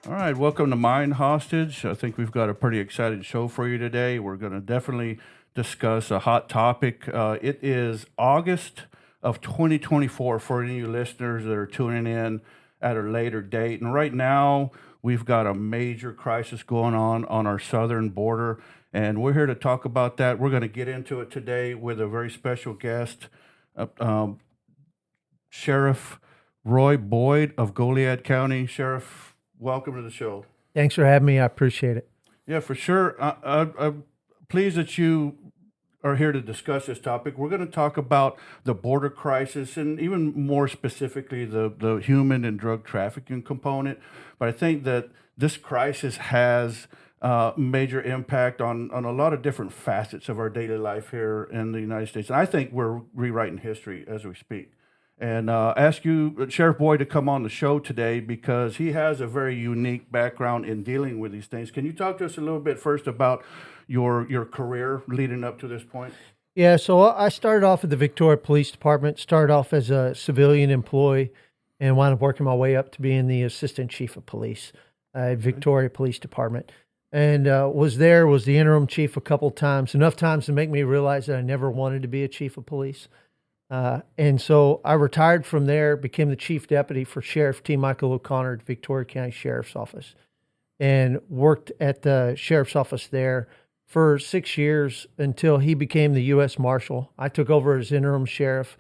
All right, welcome to Mind Hostage. I think we've got a pretty exciting show for you today. We're going to definitely discuss a hot topic. It is August of 2024 for any of you listeners that are tuning in at a later date. And right now, we've got a major crisis going on our southern border, and we're here to talk about that. We're going to get into it today with a very special guest, uh, um, Sheriff Roy Boyd of Goliad County. Sheriff, welcome to the show. Thanks for having me. I appreciate it. Yeah, for sure. I'm pleased that you are here to discuss this topic. We're going to talk about the border crisis and even more specifically the human and drug trafficking component. But I think that this crisis has major impact on a lot of different facets of our daily life here in the United States. And I think we're rewriting history as we speak. And ask you, Sheriff Boyd, to come on the show today because he has a very unique background in dealing with these things. Can you talk to us a little bit first about your career leading up to this point? Yeah, so I started off at the Victoria Police Department, started off as a civilian employee, and wound up working my way up to being the assistant chief of police at Victoria Police Department. And was the interim chief a couple times, enough times to make me realize that I never wanted to be a chief of police. And so I retired from there, became the chief deputy for Sheriff T. Michael O'Connor at Victoria County Sheriff's Office, and worked at the sheriff's office there for 6 years until he became the U.S. Marshal. I took over as interim sheriff,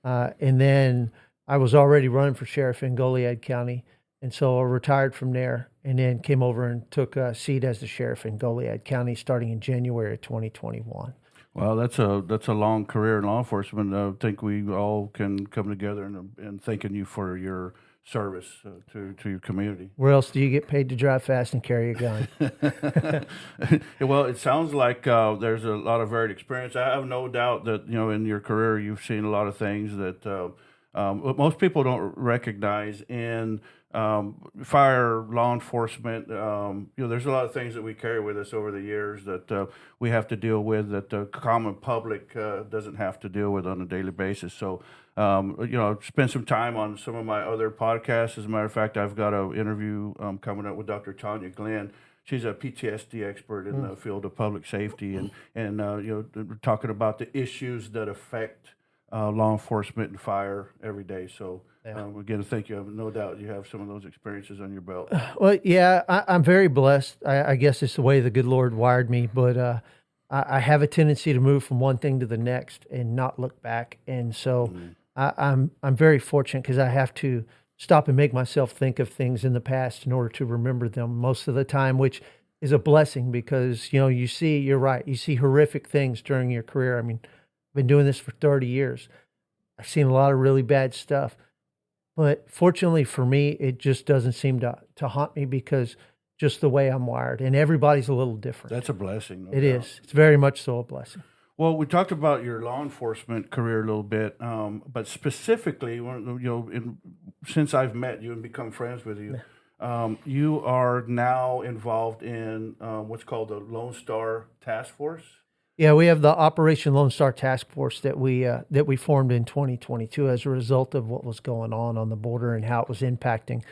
and then I was already running for sheriff in Goliad County, and so I retired from there and then came over and took a seat as the sheriff in Goliad County starting in January of 2021. Well, that's a long career in law enforcement. I think we all can come together and thanking you for your service to your community. Where else do you get paid to drive fast and carry a gun? Well, it sounds like there's a lot of varied experience. I have no doubt that in your career you've seen a lot of things that most people don't recognize in fire law enforcement. There's a lot of things that we carry with us over the years that we have to deal with that the common public doesn't have to deal with on a daily basis. So, spend some time on some of my other podcasts. As a matter of fact, I've got an interview coming up with Dr. Tanya Glenn. She's a PTSD expert in the field of public safety, and we're talking about the issues that affect law enforcement and fire every day. So again, thank you. I have no doubt you have some of those experiences on your belt. Well, yeah, I'm very blessed. I guess it's the way the good Lord wired me, but I have a tendency to move from one thing to the next and not look back. And so I'm very fortunate because I have to stop and make myself think of things in the past in order to remember them most of the time, which is a blessing because, you're right. You see horrific things during your career. I mean, I've been doing this for 30 years. I've seen a lot of really bad stuff. But fortunately for me, it just doesn't seem to haunt me because just the way I'm wired. And everybody's a little different. That's a blessing. It is. It's very much so a blessing. Well, we talked about your law enforcement career a little bit, but specifically, since I've met you and become friends with you, you are now involved in what's called the Lonestar Taskforce. Yeah, we have the Operation Lonestar Taskforce that we formed in 2022 as a result of what was going on the border and how it was impacting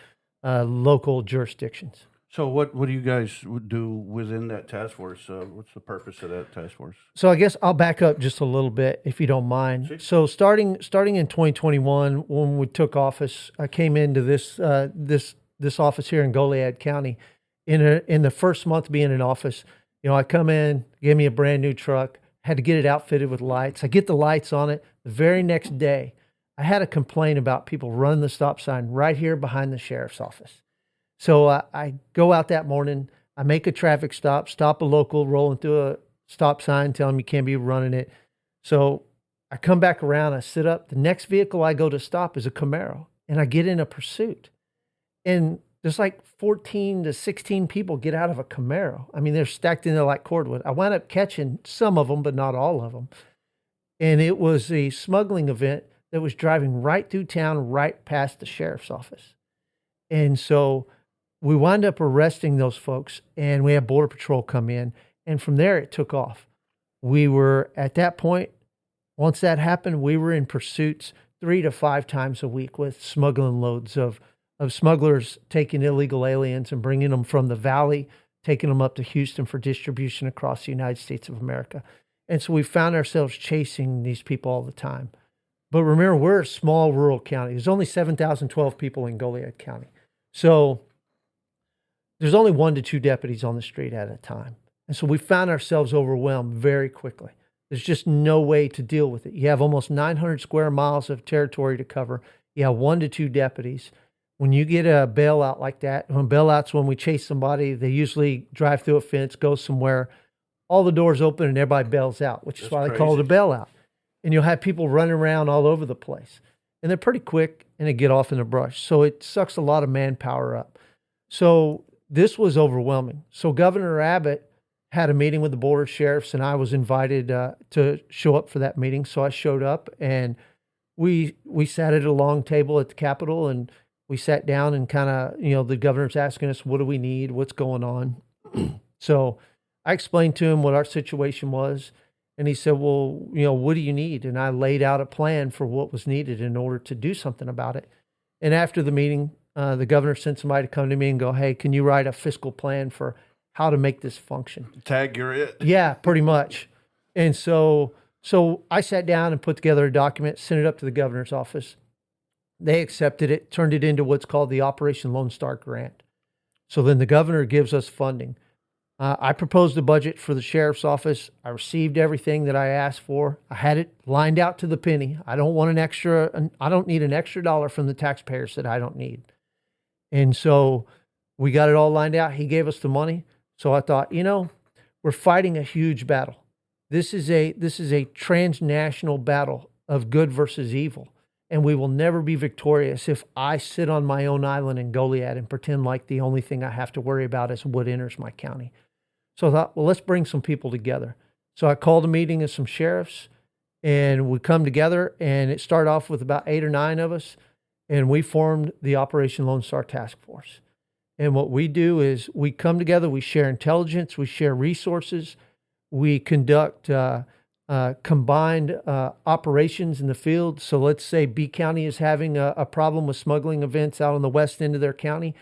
local jurisdictions. So what do you guys do within that task force? What's the purpose of that task force? So I guess I'll back up just a little bit if you don't mind. Sure. So starting in 2021, when we took office, I came into this office here in Goliad County. In the first month being in office, I come in, gave me a brand new truck, had to get it outfitted with lights. I get the lights on it. The very next day, I had a complaint about people running the stop sign right here behind the sheriff's office. So I go out that morning, I make a traffic stop a local, rolling through a stop sign, tell them you can't be running it. So I come back around, I sit up. The next vehicle I go to stop is a Camaro, and I get in a pursuit. And there's like 14 to 16 people get out of a Camaro. I mean, they're stacked in there like cordwood. I wound up catching some of them, but not all of them. And it was a smuggling event that was driving right through town, right past the sheriff's office. And so we wound up arresting those folks, and we had Border Patrol come in. And from there, it took off. We were, at that point, once that happened, we were in pursuits 3 to 5 times a week with smuggling loads of of smugglers taking illegal aliens and bringing them from the valley, taking them up to Houston for distribution across the United States of America. And so we found ourselves chasing these people all the time. But remember, we're a small rural county. There's only 7,012 people in Goliad County. So there's only 1 to 2 deputies on the street at a time. And so we found ourselves overwhelmed very quickly. There's just no way to deal with it. You have almost 900 square miles of territory to cover. You have 1 to 2 deputies. When you get a bailout like that, when bailouts, when we chase somebody, they usually drive through a fence, go somewhere, all the doors open and everybody bails out, which is why they call it a bailout. And you'll have people running around all over the place. And they're pretty quick and they get off in the brush. So it sucks a lot of manpower up. So this was overwhelming. So Governor Abbott had a meeting with the border sheriffs, and I was invited to show up for that meeting. So I showed up, and we sat at a long table at the Capitol, and we sat down and kind of, the governor's asking us, what do we need? What's going on? So I explained to him what our situation was, and he said, well, what do you need? And I laid out a plan for what was needed in order to do something about it. And after the meeting, the governor sent somebody to come to me and go, hey, can you write a fiscal plan for how to make this function? Tag, you're it. Yeah, pretty much. And so I sat down and put together a document, sent it up to the governor's office. They accepted it, turned it into what's called the Operation Lonestar Grant. So then the governor gives us funding. I proposed a budget for the sheriff's office. I received everything that I asked for. I had it lined out to the penny. I don't need an extra dollar from the taxpayers that I don't need. And so we got it all lined out. He gave us the money. So I thought, we're fighting a huge battle. This is a transnational battle of good versus evil. And we will never be victorious if I sit on my own island in Goliad and pretend like the only thing I have to worry about is what enters my county. So I thought, well, let's bring some people together. So I called a meeting of some sheriffs, and we come together, and it started off with about 8 or 9 of us, and we formed the Operation Lonestar Taskforce. And what we do is we come together, we share intelligence, we share resources, we conduct combined operations in the field. So let's say B County is having a problem with smuggling events out on the west end of their county.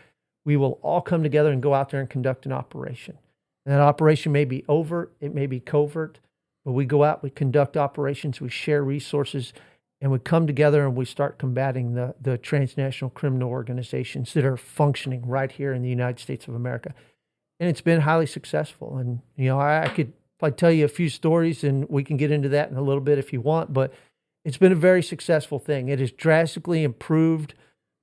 We will all come together and go out there and conduct an operation. And that operation may be overt, it may be covert, but we go out, we conduct operations, we share resources, and we come together and we start combating the transnational criminal organizations that are functioning right here in the United States of America. And it's been highly successful. And, I could probably tell you a few stories, and we can get into that in a little bit if you want, but it's been a very successful thing. It has drastically improved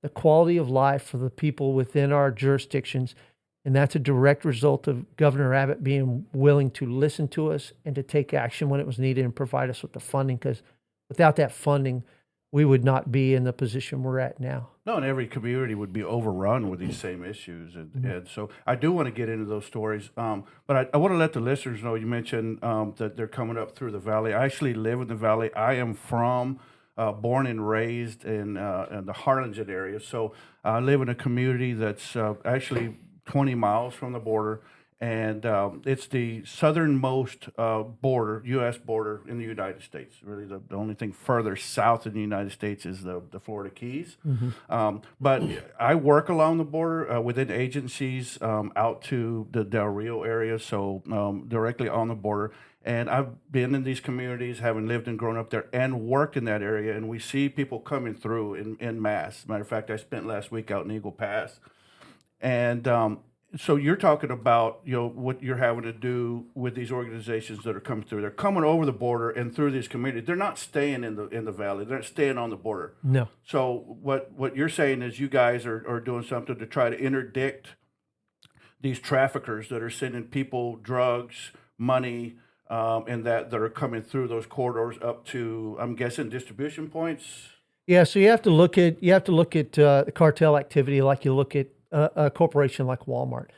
the quality of life for the people within our jurisdictions. And that's a direct result of Governor Abbott being willing to listen to us and to take action when it was needed and provide us with the funding, because without that funding, we would not be in the position we're at now. No, and every community would be overrun with these same issues. And so I do want to get into those stories. But I want to let the listeners know, you mentioned that they're coming up through the valley. I actually live in the valley. I am born and raised in the Harlingen area. So I live in a community that's actually 20 miles from the border. And it's the southernmost border, U.S. border in the United States. Really, the only thing further south in the United States is the Florida Keys. Mm-hmm. But I work along the border within agencies out to the Del Rio area, so directly on the border. And I've been in these communities, having lived and grown up there, and worked in that area. And we see people coming through in mass. Matter of fact, I spent last week out in Eagle Pass, and so you're talking about, what you're having to do with these organizations that are coming through. They're coming over the border and through these communities. They're not staying in the valley. They're not staying on the border. No. So what you're saying is you guys are doing something to try to interdict these traffickers that are sending people drugs, money, and that are coming through those corridors up to, I'm guessing, distribution points. Yeah. So you have to look at the cartel activity like you look at a corporation like Walmart.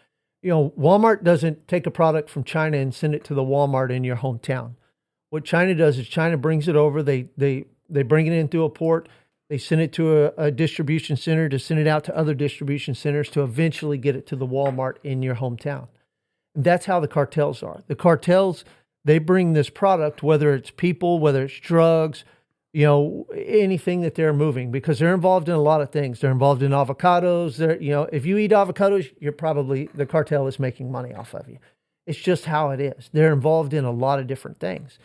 Walmart doesn't take a product from China and send it to the Walmart in your hometown. What China does is China brings it over. They bring it in through a port. They send it to a distribution center to send it out to other distribution centers to eventually get it to the Walmart in your hometown. And that's how the cartels are. The cartels, they bring this product, whether it's people, whether it's drugs, anything that they're moving, because they're involved in a lot of things. They're involved in avocados. If you eat avocados, the cartel is making money off of you. It's just how it is. They're involved in a lot of different things.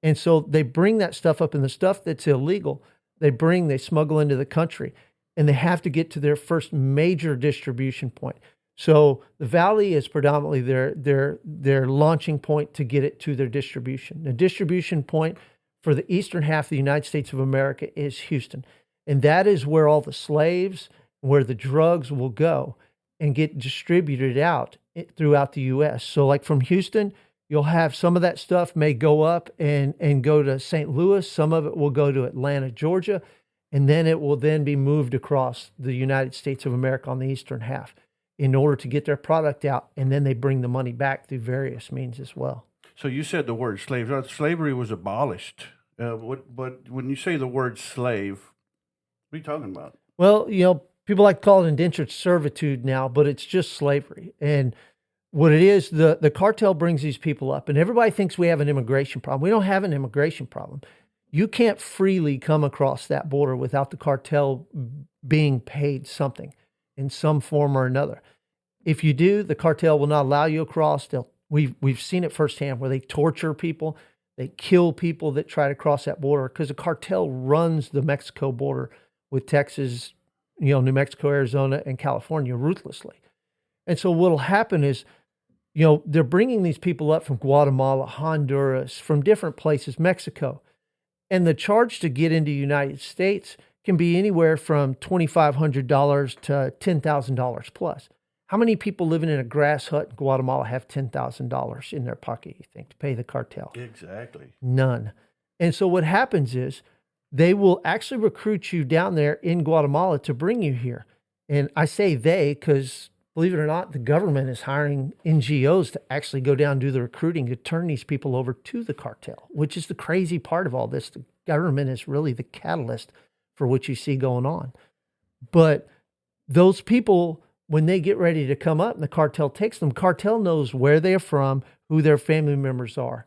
And so they bring that stuff up, and the stuff that's illegal, they smuggle into the country, and they have to get to their first major distribution point. So the valley is predominantly their launching point to get it to their distribution. The distribution point for the eastern half of the United States of America is Houston. And that is where all the slaves, where the drugs will go and get distributed out throughout the U.S. So like from Houston, you'll have some of that stuff may go up and go to St. Louis. Some of it will go to Atlanta, Georgia, and then it will then be moved across the United States of America on the eastern half in order to get their product out. And then they bring the money back through various means as well. So you said the word slave. Slavery was abolished. But when you say the word slave, what are you talking about? Well, people like to call it indentured servitude now, but it's just slavery. And what it is, the cartel brings these people up, and everybody thinks we have an immigration problem. We don't have an immigration problem. You can't freely come across that border without the cartel being paid something in some form or another. If you do, the cartel will not allow you across. We've seen it firsthand where they torture people. They kill people that try to cross that border, because the cartel runs the Mexico border with Texas, New Mexico, Arizona, and California ruthlessly. And so what'll happen is, they're bringing these people up from Guatemala, Honduras, from different places, Mexico. And the charge to get into the United States can be anywhere from $2,500 to $10,000 plus. How many people living in a grass hut in Guatemala have $10,000 in their pocket, you think, to pay the cartel? Exactly. None. And so what happens is they will actually recruit you down there in Guatemala to bring you here. And I say they because, believe it or not, the government is hiring NGOs to actually go down and do the recruiting to turn these people over to the cartel, which is the crazy part of all this. The government is really the catalyst for what you see going on. But those people, when they get ready to come up and the cartel takes them, cartel knows where they're from, who their family members are,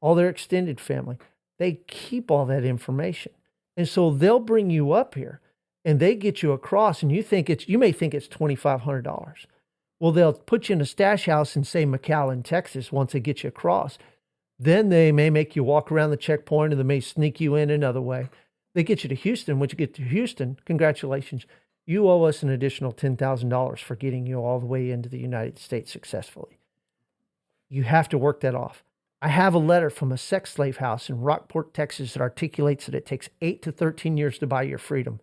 all their extended family. They keep all that information. And so they'll bring you up here and they get you across, and you may think it's $2,500. Well, they'll put you in a stash house in, say, McAllen, Texas, once they get you across. Then they may make you walk around the checkpoint, and they may sneak you in another way. They get you to Houston. Once you get to Houston, congratulations. You owe us an additional $10,000 for getting you all the way into the United States successfully. You have to work that off. I have a letter from a sex slave house in Rockport, Texas that articulates that it takes 8 to 13 years to buy your freedom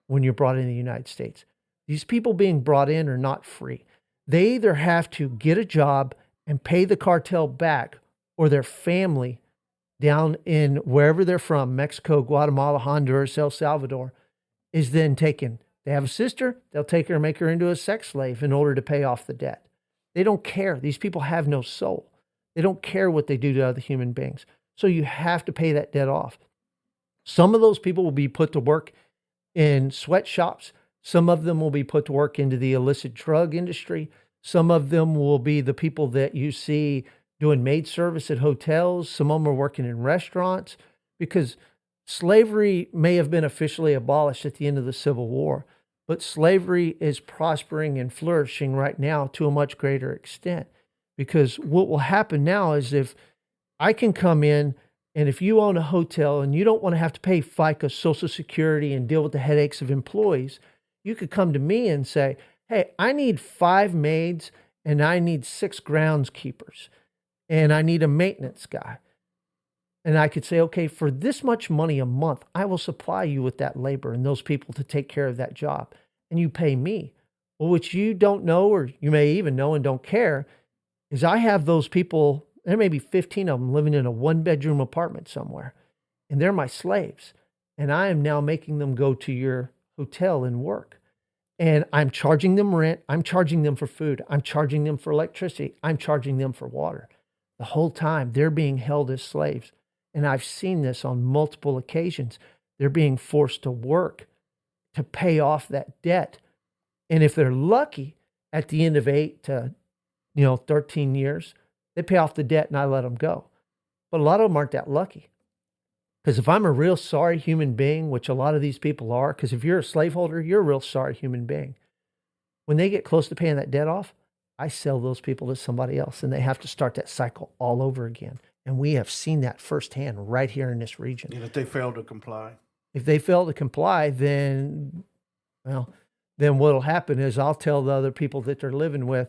when you're brought into the United States. These people being brought in are not free. They either have to get a job and pay the cartel back, or their family down in wherever they're from, Mexico, Guatemala, Honduras, El Salvador, is then taken. They have a sister, they'll take her and make her into a sex slave in order to pay off the debt. They don't care. These people have no soul. They don't care what they do to other human beings. So you have to pay that debt off. Some of those people will be put to work in sweatshops. Some of them will be put to work into the illicit drug industry. Some of them will be the people that you see doing maid service at hotels. Some of them are working in restaurants, because slavery may have been officially abolished at the end of the Civil War, but slavery is prospering and flourishing right now to a much greater extent. Because what will happen now is, if I can come in, and if you own a hotel and you don't want to have to pay FICA, Social Security, and deal with the headaches of employees, you could come to me and say, hey, I need 5 maids and I need 6 groundskeepers and I need a maintenance guy. And I could say, okay, for this much money a month, I will supply you with that labor and those people to take care of that job. And you pay me. Well, what you don't know, or you may even know and don't care, is I have those people, there may be 15 of them living in a 1-bedroom apartment somewhere, and they're my slaves. And I am now making them go to your hotel and work. And I'm charging them rent. I'm charging them for food. I'm charging them for electricity. I'm charging them for water. The whole time they're being held as slaves. And I've seen this on multiple occasions. They're being forced to work to pay off that debt. And if they're lucky, at the end of 8 to 13 years, they pay off the debt and I let them go. But a lot of them aren't that lucky. Because if I'm a real sorry human being, which a lot of these people are, because if you're a slaveholder, you're a real sorry human being. When they get close to paying that debt off, I sell those people to somebody else, and they have to start that cycle all over again. And we have seen that firsthand right here in this region. And if they fail to comply. If they fail to comply, then, well, then what'll happen is I'll tell the other people that they're living with,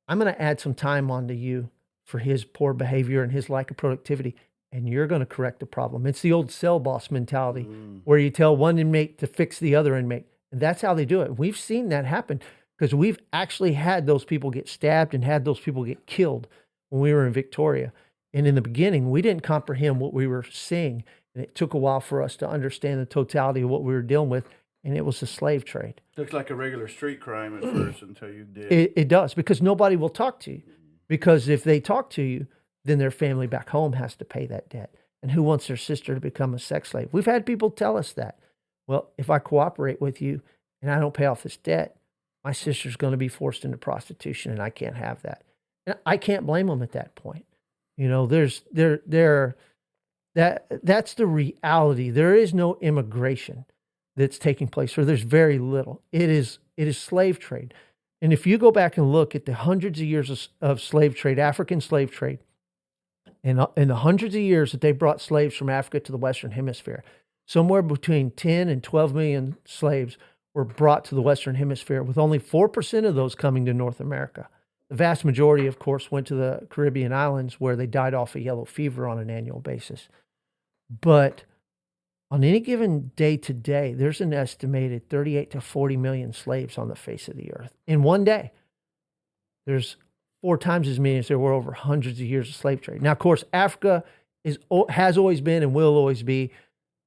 I'm going to add some time onto you for his poor behavior and his lack of productivity, and you're going to correct the problem. It's the old cell boss mentality where you tell one inmate to fix the other inmate. And that's how they do it. We've seen that happen because we've actually had those people get stabbed and had those people get killed when we were in Victoria. And in the beginning, we didn't comprehend what we were seeing. And it took a while for us to understand the totality of what we were dealing with. And it was the slave trade. Looks like a regular street crime at first until you did. It does, because nobody will talk to you. Because if they talk to you, then their family back home has to pay that debt. And who wants their sister to become a sex slave? We've had people tell us that. Well, if I cooperate with you and I don't pay off this debt, my sister's going to be forced into prostitution, and I can't have that. And I can't blame them at that point. You know, that's the reality. There is no immigration that's taking place, or there's very little. It is slave trade. And if you go back and look at the hundreds of years of slave trade, African slave trade, and the hundreds of years that they brought slaves from Africa to the Western Hemisphere, somewhere between 10 and 12 million slaves were brought to the Western Hemisphere, with only 4% of those coming to North America. The vast majority, of course, went to the Caribbean islands where they died off of yellow fever on an annual basis. But on any given day today, there's an estimated 38 to 40 million slaves on the face of the earth. In one day, there's 4 times as many as there were over hundreds of years of slave trade. Now, of course, Africa has always been and will always be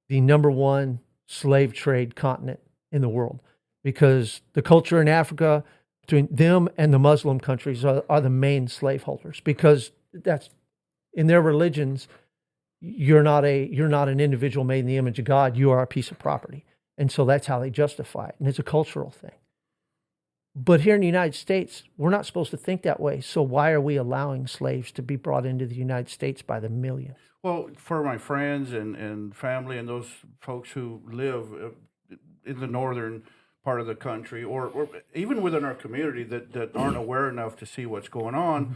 the number one slave trade continent in the world, because the culture in Africa between them and the Muslim countries are the main slaveholders, because that's in their religions. You're not an individual made in the image of God. You are a piece of property. And so that's how they justify it. And it's a cultural thing. But here in the United States, we're not supposed to think that way. So why are we allowing slaves to be brought into the United States by the millions? Well, for my friends and family and those folks who live in the northern part of the country, or even within our community that aren't aware enough to see what's going on,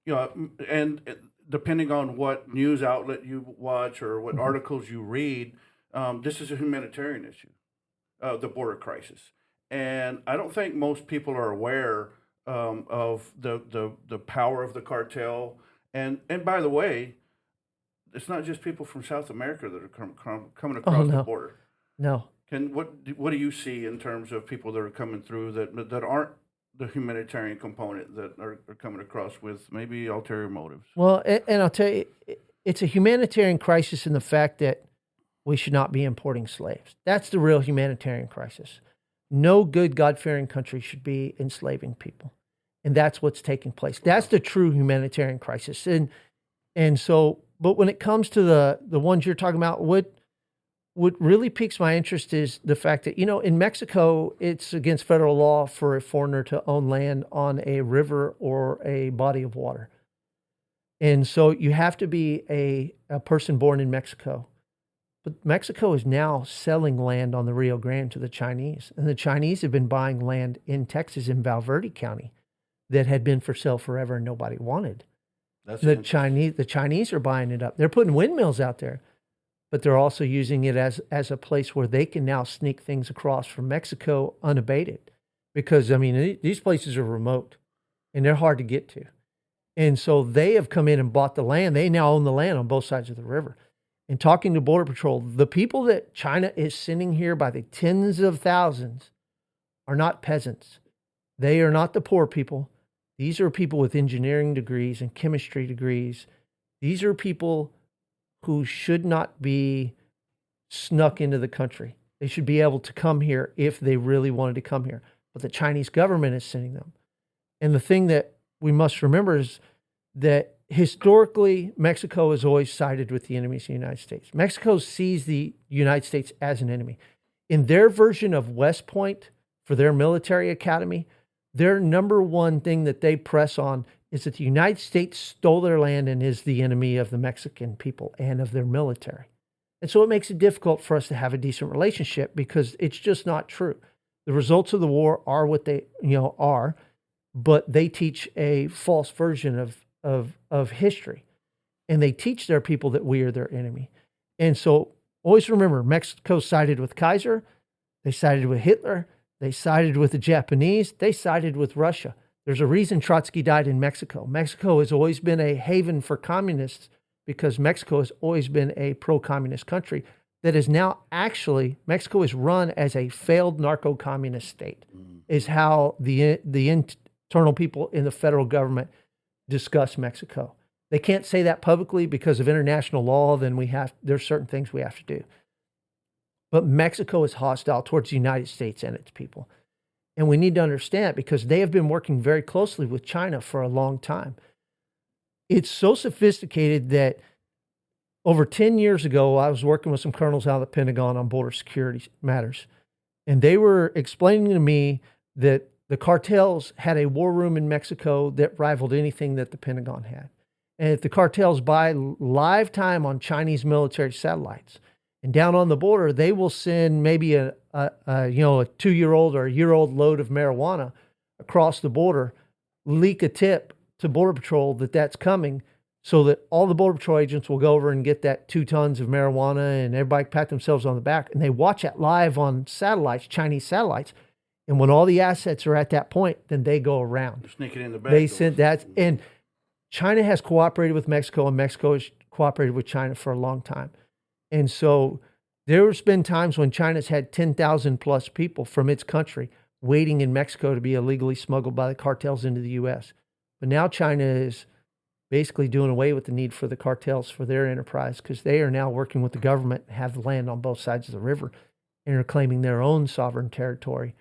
you know, and depending on what news outlet you watch or what articles you read, this is a humanitarian issue, the border crisis. And I don't think most people are aware of the power of the cartel. And by the way, it's not just people from South America that are coming across the border. No. What do you see in terms of people that are coming through that aren't the humanitarian component, that are coming across with maybe ulterior motives? Well, and I'll tell you, it's a humanitarian crisis in the fact that we should not be importing slaves. That's the real humanitarian crisis. No good, God-fearing country should be enslaving people. And that's what's taking place. That's the true humanitarian crisis. And so, but when it comes to the ones you're talking about, what really piques my interest is the fact that, you know, in Mexico, it's against federal law for a foreigner to own land on a river or a body of water. And so you have to be a person born in Mexico. But Mexico is now selling land on the Rio Grande to the Chinese. And the Chinese have been buying land in Texas, in Valverde County, that had been for sale forever and nobody wanted. The Chinese are buying it up. They're putting windmills out there, but they're also using it as a place where they can now sneak things across from Mexico unabated. Because, I mean, these places are remote and they're hard to get to. And so they have come in and bought the land. They now own the land on both sides of the river. And talking to Border Patrol, the people that China is sending here by the tens of thousands are not peasants. They are not the poor people. These are people with engineering degrees and chemistry degrees. These are people who should not be snuck into the country. They should be able to come here if they really wanted to come here. But the Chinese government is sending them. And the thing that we must remember is that historically, Mexico has always sided with the enemies of the United States. Mexico sees the United States as an enemy. In their version of West Point for their military academy, their number one thing that they press on is that the United States stole their land and is the enemy of the Mexican people and of their military. And so it makes it difficult for us to have a decent relationship because it's just not true. The results of the war are what they, are, but they teach a false version of history. And they teach their people that we are their enemy. And so always remember, Mexico sided with Kaiser, they sided with Hitler, they sided with the Japanese, they sided with Russia. There's a reason Trotsky died in Mexico. Mexico has always been a haven for communists because Mexico has always been a pro-communist country that is now actually, Mexico is run as a failed narco-communist state, is how the internal people in the federal government discuss Mexico. They can't say that publicly because of international law, then there's certain things we have to do. But Mexico is hostile towards the United States and its people. And we need to understand because they have been working very closely with China for a long time. It's so sophisticated that over 10 years ago, I was working with some colonels out of the Pentagon on border security matters. And they were explaining to me that the cartels had a war room in Mexico that rivaled anything that the Pentagon had. And if the cartels buy live time on Chinese military satellites, and down on the border, they will send maybe a 2-year-old or a year-old load of marijuana across the border, leak a tip to Border Patrol that that's coming, so that all the Border Patrol agents will go over and get that 2 tons of marijuana, and everybody pat themselves on the back. And they watch it live on satellites, Chinese satellites. And when all the assets are at that point, then they go around. They're sneaking in the back. They sent that, and China has cooperated with Mexico, and Mexico has cooperated with China for a long time. And so there's been times when China's had 10,000 plus people from its country waiting in Mexico to be illegally smuggled by the cartels into the U.S. But now China is basically doing away with the need for the cartels for their enterprise because they are now working with the government, have the land on both sides of the river, and are claiming their own sovereign territory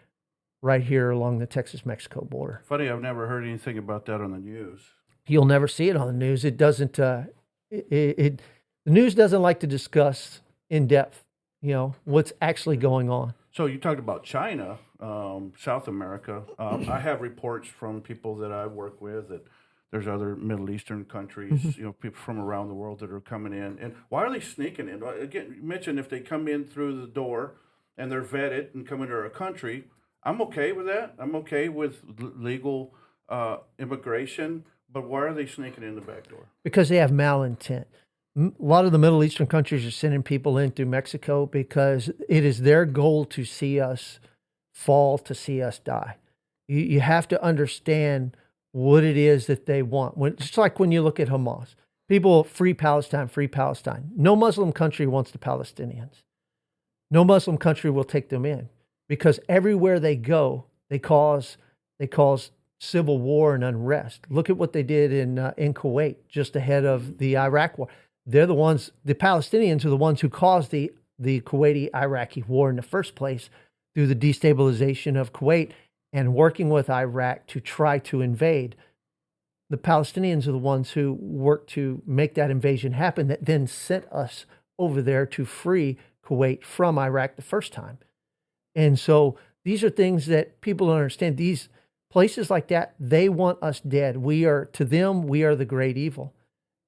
right here along the Texas-Mexico border. Funny, I've never heard anything about that on the news. You'll never see it on the news. It doesn't, the news doesn't like to discuss in depth, what's actually going on. So you talked about China, South America. I have reports from people that I work with that there's other Middle Eastern countries, people from around the world that are coming in. And why are they sneaking in? Again, you mentioned if they come in through the door and they're vetted and come into our country, I'm okay with that. I'm okay with legal immigration. But why are they sneaking in the back door? Because they have malintent. A lot of the Middle Eastern countries are sending people in through Mexico because it is their goal to see us fall, to see us die. You have to understand what it is that they want. Just like when you look at Hamas, people, free Palestine, free Palestine. No Muslim country wants the Palestinians. No Muslim country will take them in because everywhere they go, they cause civil war and unrest. Look at what they did in Kuwait just ahead of the Iraq war. They're the ones, the Palestinians are the ones who caused the Kuwaiti-Iraqi war in the first place through the destabilization of Kuwait and working with Iraq to try to invade. The Palestinians are the ones who worked to make that invasion happen that then sent us over there to free Kuwait from Iraq the first time. And so these are things that people don't understand. These places like that, they want us dead. To them, we are the great evil.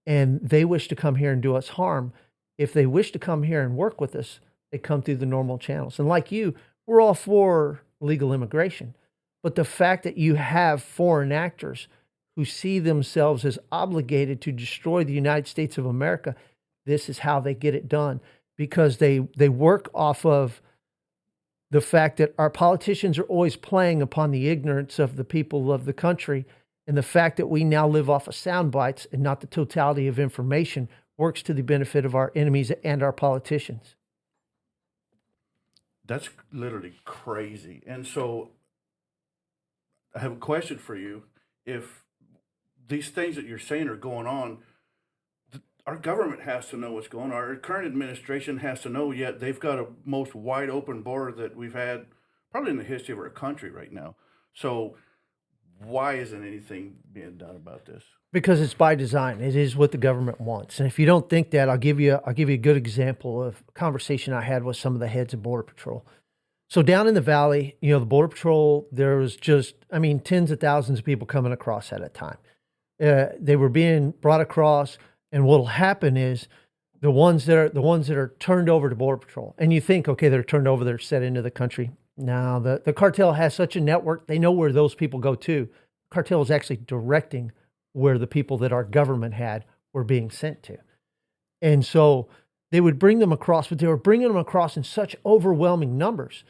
And they wish to come here and do us harm. If they wish to come here and work with us, they come through the normal channels. And like you, we're all for legal immigration. But the fact that you have foreign actors who see themselves as obligated to destroy the United States of America, this is how they get it done. Because they work off of the fact that our politicians are always playing upon the ignorance of the people of the country. And the fact that we now live off of sound bites and not the totality of information works to the benefit of our enemies and our politicians. That's literally crazy. And so I have a question for you. If these things that you're saying are going on, our government has to know what's going on. Our current administration has to know, yet they've got a most wide open border that we've had probably in the history of our country right now. So why isn't anything being done about this? Because it's by design. It is what the government wants. And if you don't think that, I'll give you a good example of a conversation I had with some of the heads of Border Patrol. So down in the valley, the Border Patrol, there was just, tens of thousands of people coming across at a time. They were being brought across, and what will happen is the ones that are turned over to Border Patrol, and you think, okay, they're turned over, they're set into the country. Now, the cartel has such a network; they know where those people go to. The cartel is actually directing where the people that our government had were being sent to, and so they would bring them across, but they were bringing them across in such overwhelming numbers.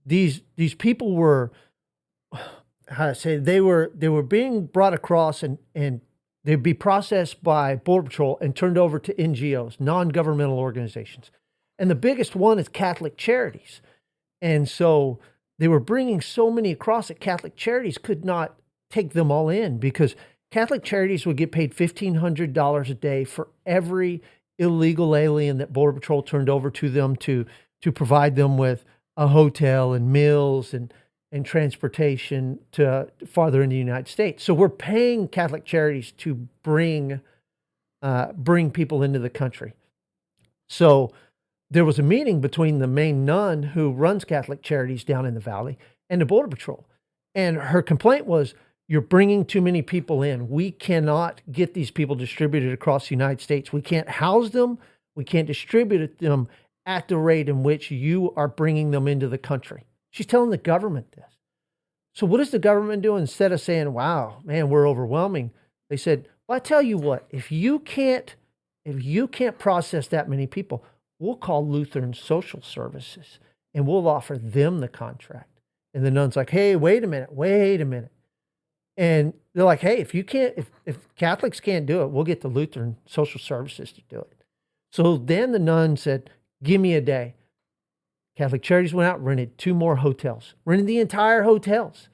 These people were, how to say, they were being brought across and they'd be processed by Border Patrol and turned over to NGOs, non-governmental organizations. And the biggest one is Catholic Charities. And so they were bringing so many across that Catholic Charities could not take them all in, because Catholic Charities would get paid $1,500 a day for every illegal alien that Border Patrol turned over to them to provide them with a hotel and meals and transportation to farther into the United States. So we're paying Catholic Charities to bring people into the country. So there was a meeting between the main nun who runs Catholic Charities down in the valley and the Border Patrol. And her complaint was, you're bringing too many people in. We cannot get these people distributed across the United States. We can't house them. We can't distribute them at the rate in which you are bringing them into the country. She's telling the government this. So what is the government doing? Instead of saying, wow, man, we're overwhelming, they said, well, I tell you what, if you can't process that many people, we'll call Lutheran Social Services and we'll offer them the contract. And the nun's like, hey, wait a minute. And they're like, hey, if Catholics can't do it, we'll get the Lutheran Social Services to do it. So then the nun said, give me a day. Catholic Charities went out, rented 2 more hotels, rented the entire hotels.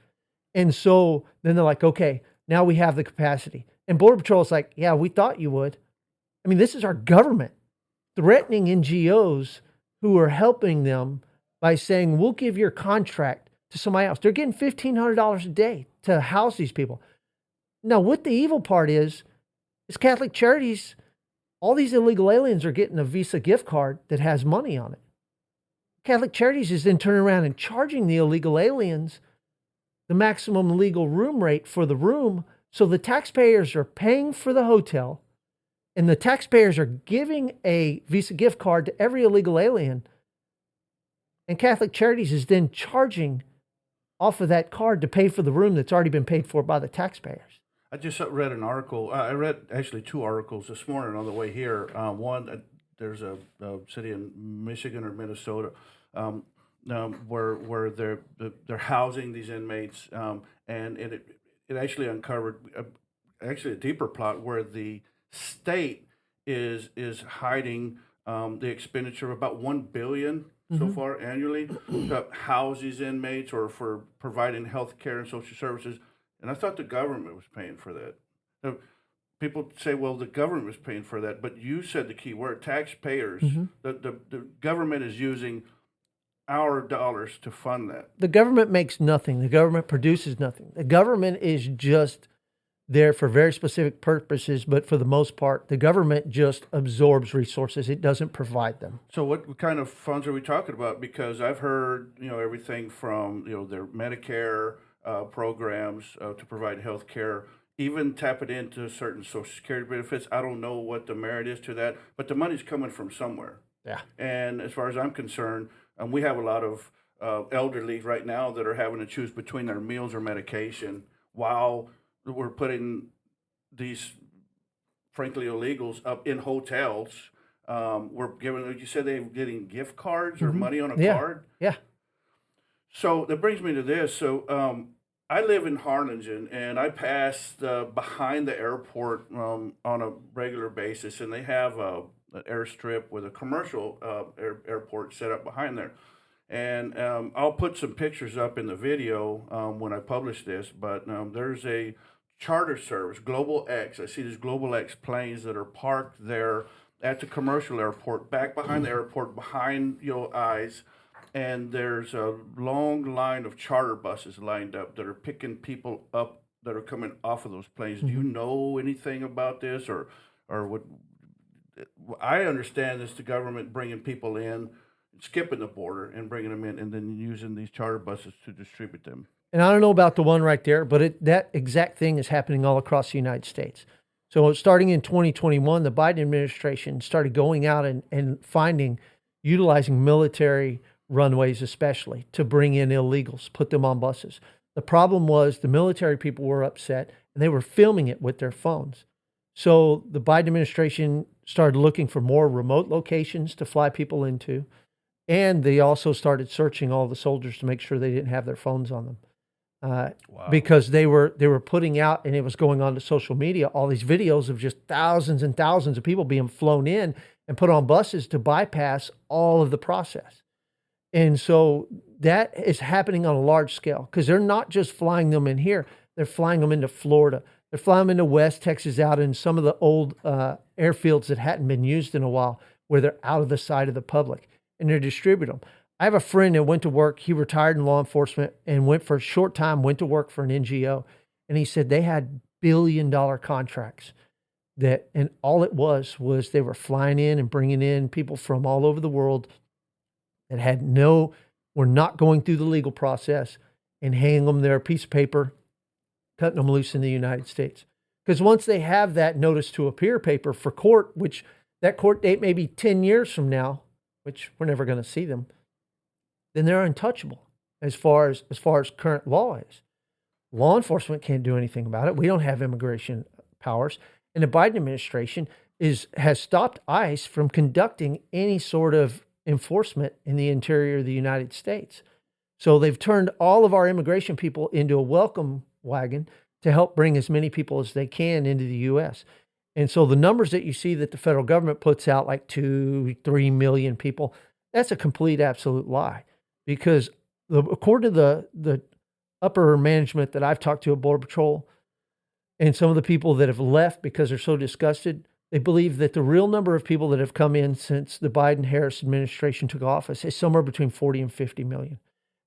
And so then they're like, okay, now we have the capacity. And Border Patrol's like, yeah, we thought you would. I mean, this is our government threatening NGOs who are helping them by saying, we'll give your contract to somebody else. They're getting $1,500 a day to house these people. Now, what the evil part is Catholic Charities, all these illegal aliens are getting a Visa gift card that has money on it. Catholic Charities is then turning around and charging the illegal aliens the maximum legal room rate for the room. So the taxpayers are paying for the hotel and the taxpayers are giving a Visa gift card to every illegal alien. And Catholic Charities is then charging off of that card to pay for the room that's already been paid for by the taxpayers. I just read an article. I read actually 2 articles this morning on the way here. One, there's a city in Michigan or Minnesota where they're housing these inmates, and it actually uncovered actually a deeper plot where the state is hiding the expenditure of about $1 billion so far annually to house these inmates or for providing health care and social services. And I thought the government was paying for that. Now, people say, well, the government was paying for that, but you said the key word, taxpayers. The government is using our dollars to fund that. The government makes nothing. The government produces nothing. The government is just there for very specific purposes, but for the most part, the government just absorbs resources. It doesn't provide them. So what kind of funds are we talking about? Because I've heard, everything from, their Medicare programs to provide health care, even tap it into certain Social Security benefits. I don't know what the merit is to that, but the money's coming from somewhere. Yeah. And as far as I'm concerned, we have a lot of elderly right now that are having to choose between their meals or medication while we're putting these, frankly, illegals up in hotels. We're giving, you said they're getting gift cards or money on a card? Yeah. So that brings me to this. So I live in Harlingen, and I pass behind the airport on a regular basis, and they have an airstrip with a commercial airport set up behind there. And I'll put some pictures up in the video when I publish this, but there's a charter service, Global X. I see these Global X planes that are parked there at the commercial airport, back behind the airport, behind your eyes. And there's a long line of charter buses lined up that are picking people up that are coming off of those planes. Do you know anything about this, or what? I understand this: the government bringing people in, skipping the border, and bringing them in, and then using these charter buses to distribute them. And I don't know about the one right there, but that exact thing is happening all across the United States. So starting in 2021, the Biden administration started going out and utilizing military runways especially to bring in illegals, put them on buses. The problem was the military people were upset and they were filming it with their phones. So the Biden administration started looking for more remote locations to fly people into. And they also started searching all the soldiers to make sure they didn't have their phones on them. Wow. Because they were putting out, and it was going on to social media, all these videos of just thousands and thousands of people being flown in and put on buses to bypass all of the process. And so that is happening on a large scale because they're not just flying them in here. They're flying them into Florida. They're flying them into West Texas, out in some of the old airfields that hadn't been used in a while, where they're out of the sight of the public, and they're distributing them. I have a friend that went to work. He retired in law enforcement and went for a short time, went to work for an NGO. And he said they had billion-dollar contracts and all it was they were flying in and bringing in people from all over the world that were not going through the legal process and handing them their piece of paper, cutting them loose in the United States. Because once they have that notice to appear paper for court, which that court date may be 10 years from now, which we're never going to see them, then they're untouchable as far as current law is. Law enforcement can't do anything about it. We don't have immigration powers. And the Biden administration has stopped ICE from conducting any sort of enforcement in the interior of the United States. So they've turned all of our immigration people into a welcome wagon to help bring as many people as they can into the U.S. And so the numbers that you see that the federal government puts out, like 2-3 million people, that's a complete, absolute lie. Because according to the upper management that I've talked to at Border Patrol and some of the people that have left because they're so disgusted, they believe that the real number of people that have come in since the Biden-Harris administration took office is somewhere between 40 and 50 million.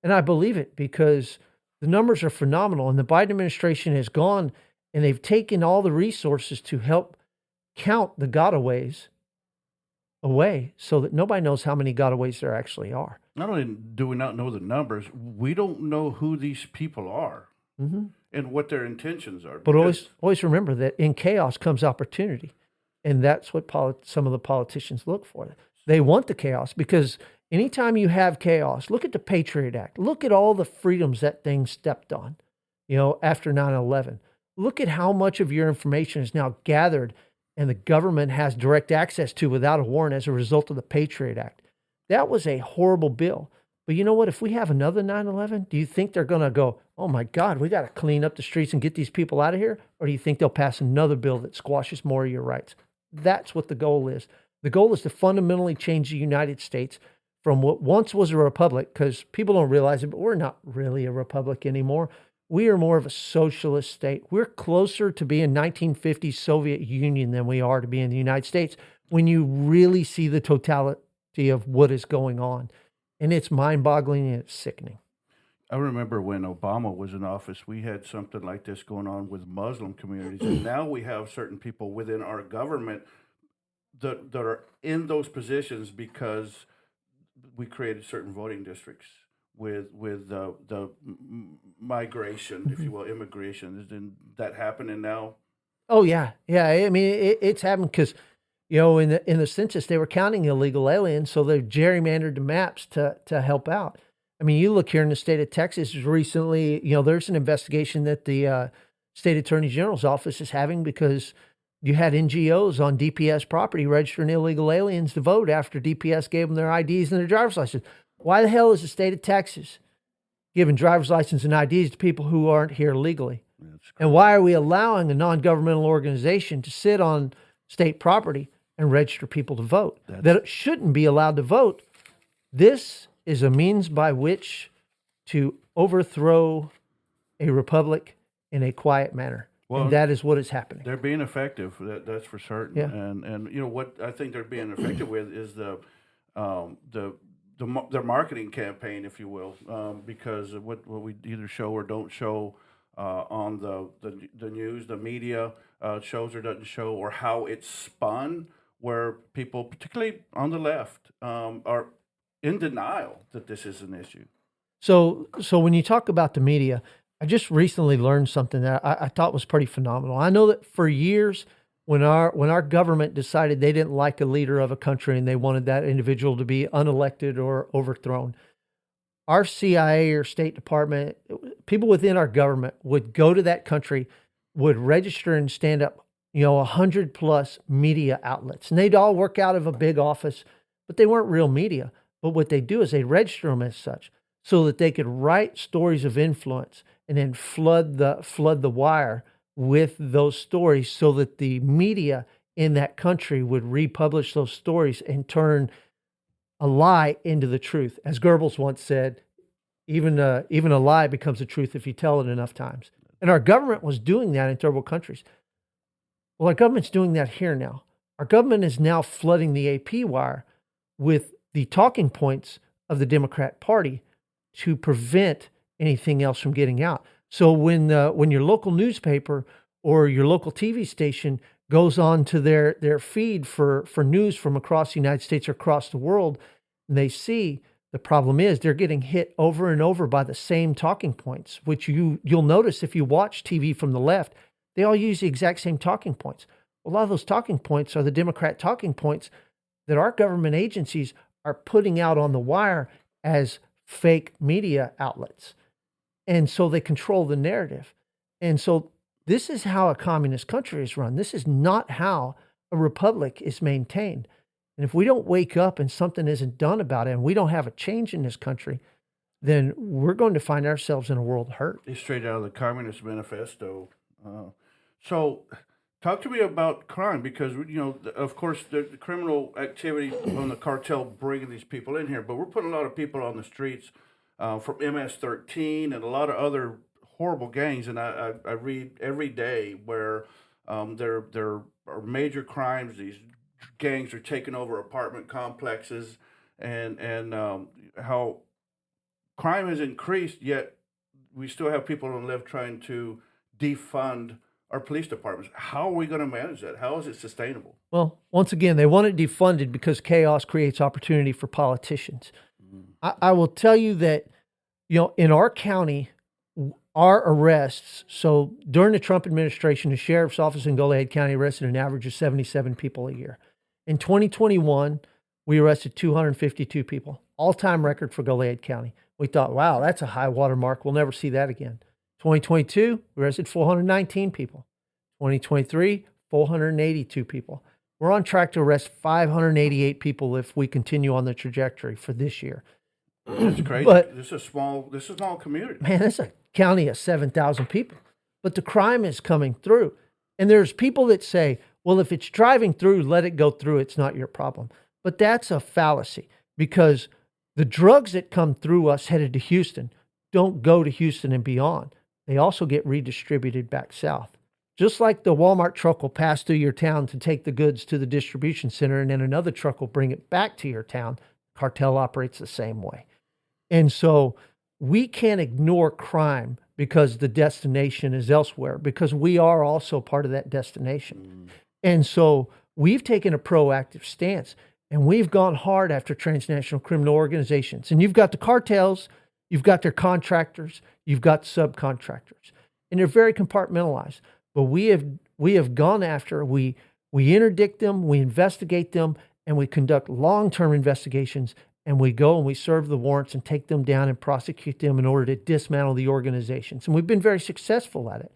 And I believe it because the numbers are phenomenal. And the Biden administration has gone and they've taken all the resources to help count the gotaways away so that nobody knows how many gotaways there actually are. Not only do we not know the numbers, we don't know who these people are and what their intentions are. But always remember that in chaos comes opportunity. And that's what some of the politicians look for. They want the chaos because anytime you have chaos, look at the Patriot Act. Look at all the freedoms that thing stepped on, after 9/11. Look at how much of your information is now gathered and the government has direct access to without a warrant as a result of the Patriot Act. That was a horrible bill. But you know what? If we have another 9/11, do you think they're going to go, oh my God, we got to clean up the streets and get these people out of here? Or do you think they'll pass another bill that squashes more of your rights? That's what the goal is. The goal is to fundamentally change the United States from what once was a republic, because people don't realize it, but we're not really a republic anymore. We are more of a socialist state. We're closer to being 1950s Soviet Union than we are to being the United States when you really see the totality of what is going on. And it's mind-boggling and it's sickening. I remember when Obama was in office, we had something like this going on with Muslim communities. And now we have certain people within our government that are in those positions because we created certain voting districts with the migration, if you will, immigration. Isn't that happening now? Oh, yeah. Yeah. I mean, it's happened because, in the census, they were counting illegal aliens, so they've gerrymandered the maps to help out. I mean, you look here in the state of Texas recently, there's an investigation that the state attorney general's office is having because you had NGOs on DPS property registering illegal aliens to vote after DPS gave them their IDs and their driver's license. Why the hell is the state of Texas giving driver's license and IDs to people who aren't here legally? And why are we allowing a non-governmental organization to sit on state property and register people to vote that shouldn't be allowed to vote? This is a means by which to overthrow a republic in a quiet manner. Well, and that is what is happening. They're being effective. That's for certain. Yeah. And what I think they're being effective with is their marketing campaign, if you will, because of what we either show or don't show on the news, the media shows or doesn't show, or how it's spun, where people, particularly on the left, are in denial that this is an issue. So when you talk about the media, I just recently learned something that I thought was pretty phenomenal. I know that for years, when our government decided they didn't like a leader of a country and they wanted that individual to be unelected or overthrown, our CIA or State Department, people within our government would go to that country, would register and stand up, 100+ media outlets. And they'd all work out of a big office, but they weren't real media. But what they do is they register them as such so that they could write stories of influence and then flood the wire with those stories so that the media in that country would republish those stories and turn a lie into the truth. As Goebbels once said, even a lie becomes a truth if you tell it enough times. And our government was doing that in third world countries. Well, our government's doing that here now. Our government is now flooding the AP wire with the talking points of the Democrat Party to prevent anything else from getting out. So when your local newspaper or your local TV station goes on to their feed for news from across the United States or across the world, and they see the problem is they're getting hit over and over by the same talking points, which you'll notice if you watch TV from the left, they all use the exact same talking points. A lot of those talking points are the Democrat talking points that our government agencies are putting out on the wire as fake media outlets. And so they control the narrative. And so this is how a communist country is run. This is not how a republic is maintained. And if we don't wake up and something isn't done about it, and we don't have a change in this country, then we're going to find ourselves in a world hurt. It's straight out of the Communist Manifesto. So talk to me about crime, because, of course, the criminal activity on the cartel bringing these people in here, but we're putting a lot of people on the streets from MS-13 and a lot of other horrible gangs. And I read every day where there are major crimes. These gangs are taking over apartment complexes, and how crime has increased, yet we still have people on the left trying to defund our police departments. How are we going to manage that? How is it sustainable? Well, once again, they want it defunded because chaos creates opportunity for politicians. I will tell you that, in our county, our arrests, so during the Trump administration, the sheriff's office in Goliad County arrested an average of 77 people a year. In 2021, we arrested 252 people, all-time record for Goliad County. We thought, wow, that's a high water mark. We'll never see that again. 2022, we arrested 419 people. 2023, 482 people. We're on track to arrest 588 people if we continue on the trajectory for this year. That's crazy. But this is a small community. man, it's a county of 7,000 people. But the crime is coming through. And there's people that say, well, if it's driving through, let it go through. It's not your problem. But that's a fallacy, because the drugs that come through us headed to Houston don't go to Houston and beyond. They also get redistributed back south. Just like the Walmart truck will pass through your town to take the goods to the distribution center, and then another truck will bring it back to your town, cartel operates the same way. And so we can't ignore crime because the destination is elsewhere, because we are also part of that destination. And so we've taken a proactive stance, and we've gone hard after transnational criminal organizations. And you've got the cartels, you've got their contractors, you've got subcontractors, and they're very compartmentalized. But we have gone after, we interdict them, we investigate them, and we conduct long-term investigations, and we go and we serve the warrants and take them down and prosecute them in order to dismantle the organizations. And we've been very successful at it.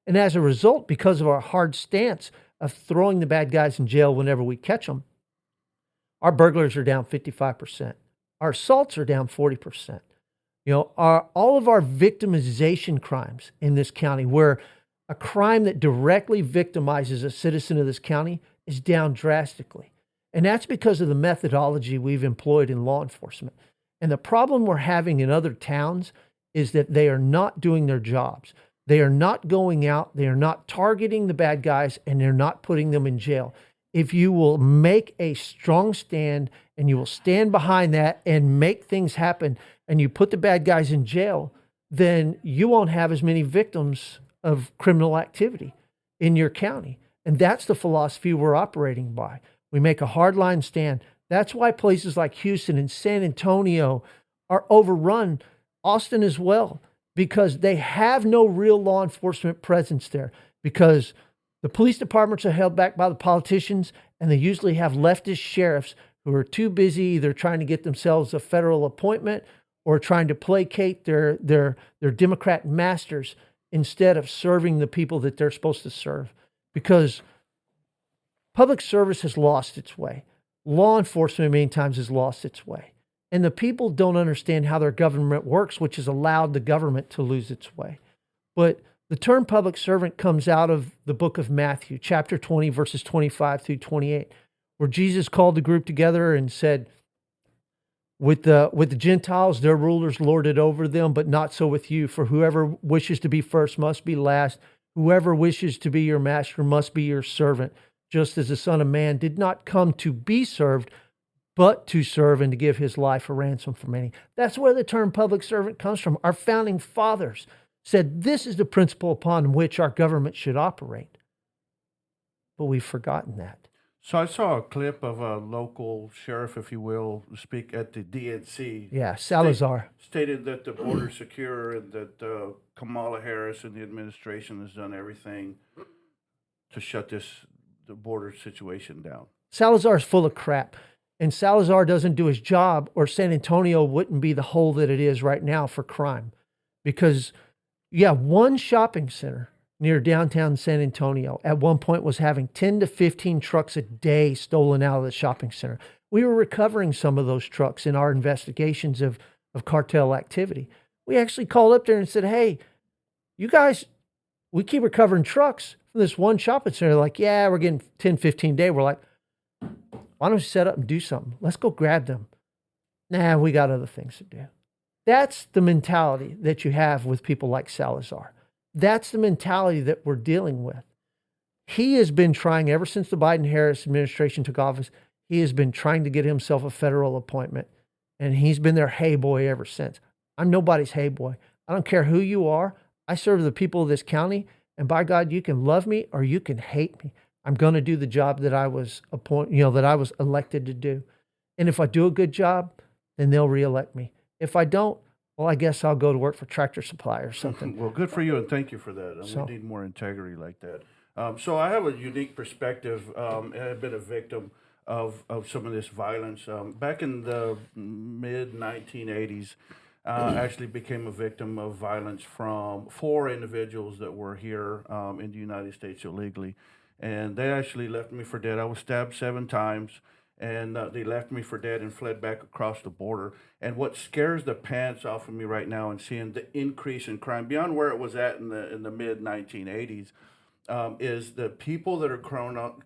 And as a result, because of our hard stance of throwing the bad guys in jail whenever we catch them, our burglars are down 55%. Our assaults are down 40%. All of our victimization crimes in this county, where a crime that directly victimizes a citizen of this county, is down drastically. And that's because of the methodology we've employed in law enforcement. And the problem we're having in other towns is that they are not doing their jobs. They are not going out, they are not targeting the bad guys, and they're not putting them in jail. If you will make a strong stand and you will stand behind that and make things happen, and you put the bad guys in jail, then you won't have as many victims of criminal activity in your county. And that's the philosophy we're operating by. We make a hardline stand. That's why places like Houston and San Antonio are overrun, Austin as well, because they have no real law enforcement presence there. Because The police departments are held back by the politicians, and they usually have leftist sheriffs who are too busy either trying to get themselves a federal appointment or trying to placate their Democrat masters instead of serving the people that they're supposed to serve. Because public service has lost its way. Law enforcement many times has lost its way. And the people don't understand how their government works, which has allowed the government to lose its way. But the term public servant comes out of the book of Matthew, chapter 20, verses 25 through 28, where Jesus called the group together and said, with the Gentiles, their rulers lord it over them, but not so with you. For whoever wishes to be first must be last. Whoever wishes to be your master must be your servant, just as the Son of Man did not come to be served, but to serve and to give his life a ransom for many. That's where the term public servant comes from. Our founding fathers said this is the principle upon which our government should operate. But we've forgotten that. So I saw a clip of a local sheriff, if you will, speak at the DNC. Yeah, Salazar. Stated that the border's secure and that Kamala Harris and the administration has done everything to shut the border situation down. Salazar's full of crap. And Salazar doesn't do his job, or San Antonio wouldn't be the hole that it is right now for crime. Because, one shopping center near downtown San Antonio at one point was having 10 to 15 trucks a day stolen out of the shopping center. We were recovering some of those trucks in our investigations of cartel activity. We actually called up there and said, hey, you guys, we keep recovering trucks from this one shopping center. They're like, yeah, we're getting 10, 15 a day. We're like, why don't you set up and do something? Let's go grab them. Nah, we got other things to do. That's the mentality that you have with people like Salazar. That's the mentality that we're dealing with. He has been trying, ever since the Biden-Harris administration took office, he has been trying to get himself a federal appointment. And he's been their hey boy ever since. I'm nobody's hey boy. I don't care who you are. I serve the people of this county. And by God, you can love me or you can hate me. I'm going to do the job that I was elected to do. And if I do a good job, then they'll reelect me. If I don't, well, I guess I'll go to work for Tractor Supply or something. Well, good for you, and thank you for that. We need more integrity like that. So I have a unique perspective. I've been a victim of some of this violence. Back in the mid-1980s, I actually became a victim of violence from 4 individuals that were here in the United States illegally. And they actually left me for dead. I was stabbed 7 times. And they left me for dead and fled back across the border. And what scares the pants off of me right now, and seeing the increase in crime beyond where it was at in the mid 1980s, is the people that are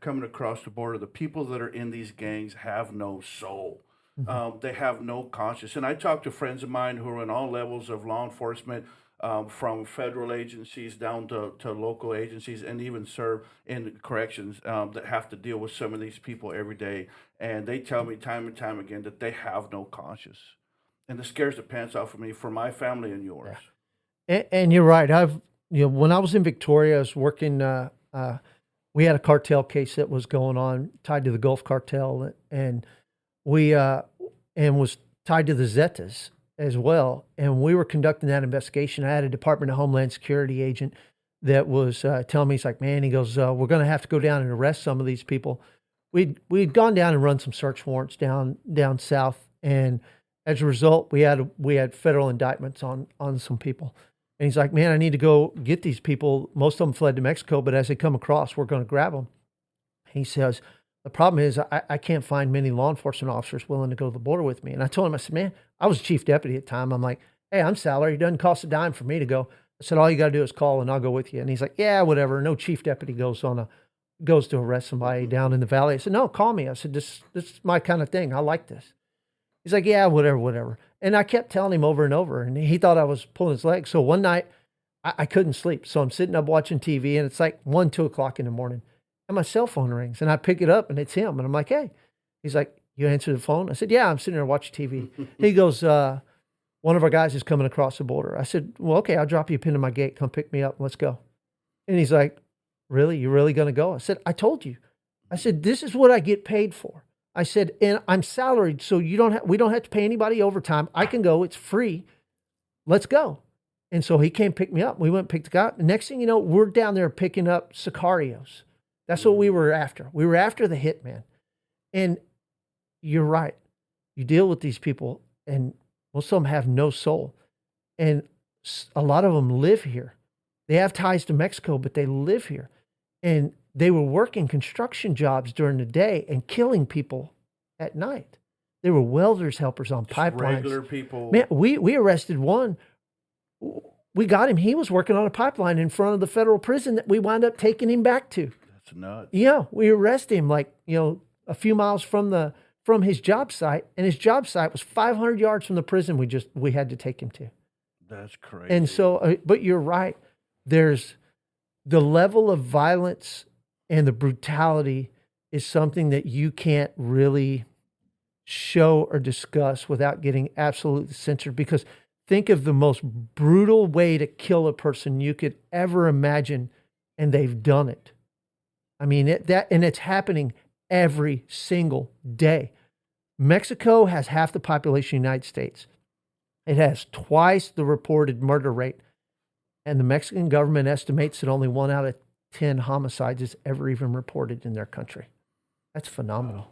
coming across the border. The people that are in these gangs have no soul. They have no conscience. And I talk to friends of mine who are in all levels of law enforcement, from federal agencies down to local agencies, and even serve in corrections, that have to deal with some of these people every day. And they tell me time and time again that they have no conscience. And this scares the pants off of me for my family and yours. Yeah. And you're right. When I was in Victoria, I was working, we had a cartel case that was going on tied to the Gulf cartel, and was tied to the Zetas as well. And we were conducting that investigation. I had a Department of Homeland Security agent that was telling me, he's like, man, he goes, we're going to have to go down and arrest some of these people. We'd gone down and run some search warrants down south. And as a result, we had federal indictments on some people. And he's like, man, I need to go get these people. Most of them fled to Mexico, but as they come across, we're going to grab them. He says, the problem is I can't find many law enforcement officers willing to go to the border with me. And I told him, I said, man, I was chief deputy at the time. I'm like, hey, I'm salary. It doesn't cost a dime for me to go. I said, all you got to do is call and I'll go with you. And he's like, yeah, whatever. No chief deputy goes to arrest somebody down in the valley. I said, no, call me. I said, this is my kind of thing. I like this. He's like, yeah, whatever. And I kept telling him over and over, and he thought I was pulling his leg. So one night I couldn't sleep. So I'm sitting up watching TV, and it's like 1, 2 o'clock in the morning. And my cell phone rings, and I pick it up, and it's him. And I'm like, hey. He's like, you answer the phone? I said, yeah, I'm sitting there watching TV. He goes, one of our guys is coming across the border. I said, well, okay, I'll drop you a pin in my gate. Come pick me up. Let's go. And he's like, really? You're really going to go? I said, I told you. I said, this is what I get paid for. I said, and I'm salaried, so we don't have to pay anybody overtime. I can go. It's free. Let's go. And so he came pick me up. We went and picked the guy up. The next thing you know, we're down there picking up sicarios. That's what we were after. We were after the hitman. And you're right. You deal with these people, and most of them have no soul. And a lot of them live here. They have ties to Mexico, but they live here. And they were working construction jobs during the day and killing people at night. They were welders, helpers on pipelines. Regular people. Man, we arrested one. We got him. He was working on a pipeline in front of the federal prison that we wound up taking him back to. That's nuts. Yeah, we arrested him a few miles from his job site, and his job site was 500 yards from the prison we had to take him to. That's crazy. And so, but you're right. There's the level of violence and the brutality is something that you can't really show or discuss without getting absolutely censored, because think of the most brutal way to kill a person you could ever imagine, and they've done it. I mean, and it's happening every single day. Mexico has half the population of the United States. It has twice the reported murder rate, and the Mexican government estimates that only 1 out of 10 homicides is ever even reported in their country. That's phenomenal.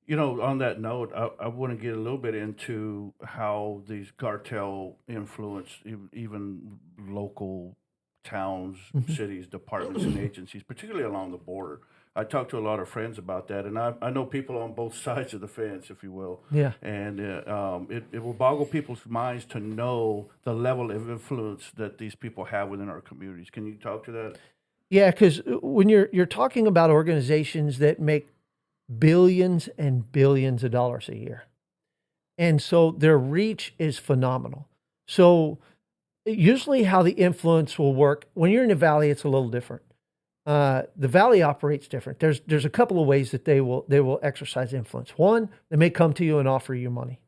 On that note, I want to get a little bit into how these cartel influence even local towns, cities, departments, and agencies, particularly along the border. I talked to a lot of friends about that, and I know people on both sides of the fence, if you will. Yeah. And it will boggle people's minds to know the level of influence that these people have within our communities. Can you talk to that? Yeah, because when you're talking about organizations that make billions and billions of dollars a year, and so their reach is phenomenal. So usually how the influence will work, when you're in the Valley, it's a little different. The Valley operates different. There's a couple of ways that they will exercise influence. One, they may come to you and offer you money.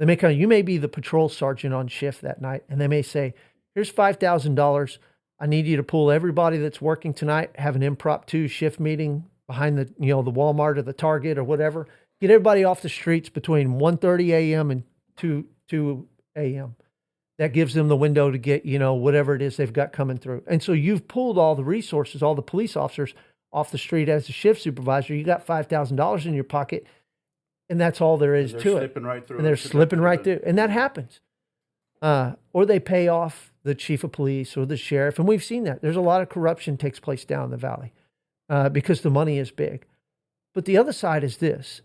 You may be the patrol sergeant on shift that night, and they may say, here's $5,000. I need you to pull everybody that's working tonight, have an impromptu shift meeting behind the Walmart or the Target or whatever. Get everybody off the streets between 1:30 a.m. and 2 a.m. That gives them the window to get, whatever it is they've got coming through. And so you've pulled all the resources, all the police officers off the street as a shift supervisor. You got $5,000 in your pocket, and that's all there is to it. And they're slipping right through. And that happens. Or they pay off the chief of police or the sheriff. And we've seen that. There's a lot of corruption takes place down in the Valley because the money is big. But the other side is this.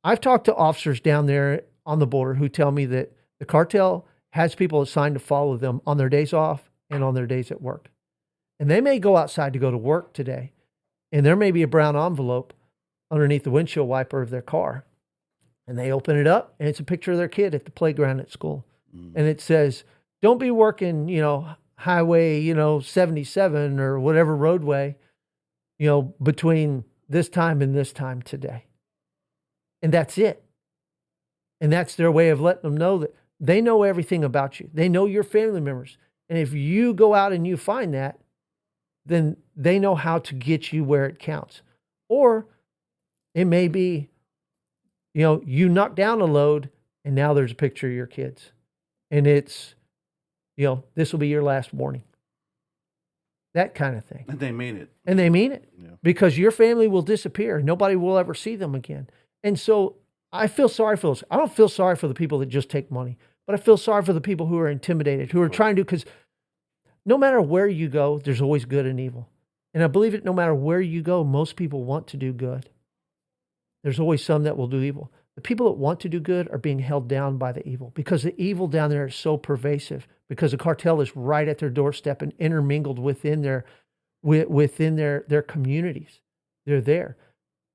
I've talked to officers down there on the border who tell me that the cartel has people assigned to follow them on their days off and on their days at work. And they may go outside to go to work today, and there may be a brown envelope underneath the windshield wiper of their car. And they open it up, and it's a picture of their kid at the playground at school. And it says, don't be working, highway, 77 or whatever roadway, between this time and this time today. And that's it. And that's their way of letting them know that they know everything about you. They know your family members. And if you go out and you find that, then they know how to get you where it counts. Or it may be, you knock down a load and now there's a picture of your kids. And it's, this will be your last warning. That kind of thing. And they mean it. Yeah. Because your family will disappear. Nobody will ever see them again. And so I feel sorry for those. I don't feel sorry for the people that just take money, but I feel sorry for the people who are intimidated, who are trying to, because no matter where you go, there's always good and evil. And I believe it, no matter where you go, most people want to do good. There's always some that will do evil. The people that want to do good are being held down by the evil, because the evil down there is so pervasive, because the cartel is right at their doorstep and intermingled within their communities. They're there.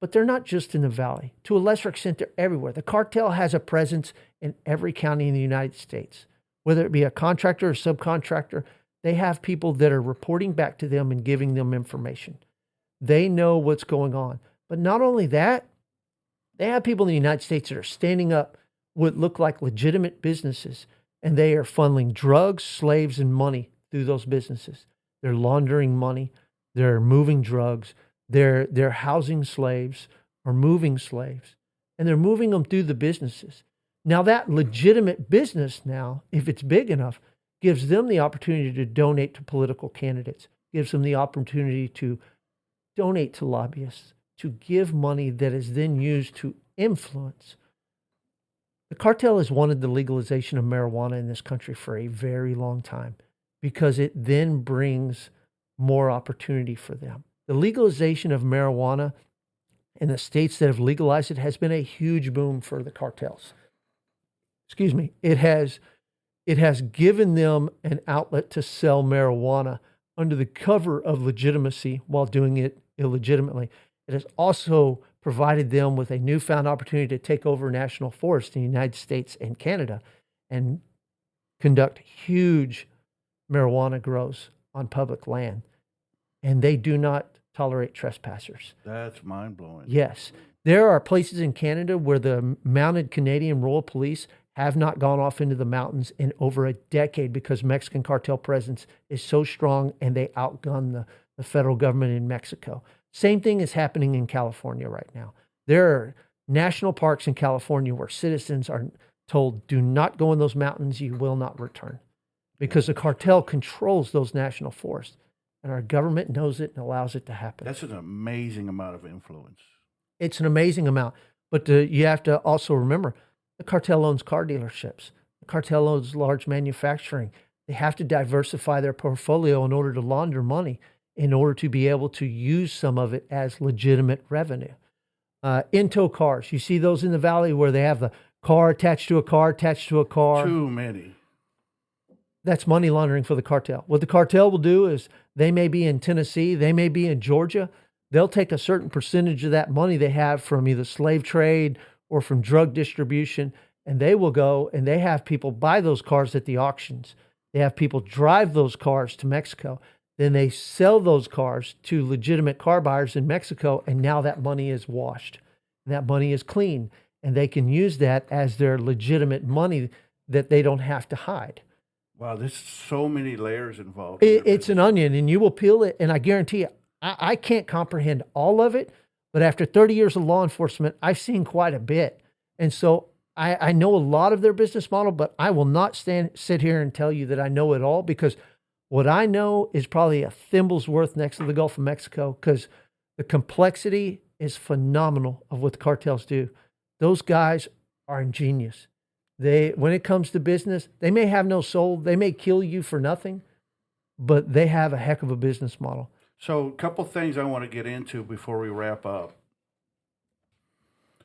But they're not just in the Valley. To a lesser extent, they're everywhere. The cartel has a presence in every county in the United States. Whether it be a contractor or subcontractor, they have people that are reporting back to them and giving them information. They know what's going on. But not only that, they have people in the United States that are standing up what look like legitimate businesses, and they are funneling drugs, slaves, and money through those businesses. They're laundering money. They're moving drugs. They're housing slaves or moving slaves, and they're moving them through the businesses. Now that legitimate business now, if it's big enough, gives them the opportunity to donate to political candidates, gives them the opportunity to donate to lobbyists, to give money that is then used to influence. The cartel has wanted the legalization of marijuana in this country for a very long time because it then brings more opportunity for them. The legalization of marijuana in the states that have legalized it has been a huge boom for the cartels. Excuse me. It has given them an outlet to sell marijuana under the cover of legitimacy while doing it illegitimately. It has also provided them with a newfound opportunity to take over national forests in the United States and Canada and conduct huge marijuana grows on public land. And they do not tolerate trespassers. That's mind-blowing. Yes. There are places in Canada where the mounted Canadian Royal Police have not gone off into the mountains in over a decade because Mexican cartel presence is so strong and they outgun the federal government in Mexico. Same thing is happening in California right now. There are national parks in California where citizens are told, do not go in those mountains, you will not return. Because the cartel controls those national forests. And our government knows it and allows it to happen. That's an amazing amount of influence. It's an amazing amount. But you have to also remember, the cartel owns car dealerships. The cartel owns large manufacturing. They have to diversify their portfolio in order to launder money, in order to be able to use some of it as legitimate revenue. In-tow cars. You see those in the valley where they have the car attached to a car, attached to a car. Too many. That's money laundering for the cartel. What the cartel will do is they may be in Tennessee, they may be in Georgia. They'll take a certain percentage of that money they have from either slave trade or from drug distribution, and they will go and they have people buy those cars at the auctions. They have people drive those cars to Mexico. Then they sell those cars to legitimate car buyers in Mexico, and now that money is washed. And that money is clean, and they can use that as their legitimate money that they don't have to hide. Wow, there's so many layers involved. It's an onion, and you will peel it, and I guarantee you, I can't comprehend all of it, but after 30 years of law enforcement, I've seen quite a bit. And so I know a lot of their business model, but I will not sit here and tell you that I know it all, because what I know is probably a thimble's worth next to the Gulf of Mexico, because the complexity is phenomenal of what the cartels do. Those guys are ingenious. When it comes to business, they may have no soul. They may kill you for nothing, but they have a heck of a business model. So a couple things I want to get into before we wrap up.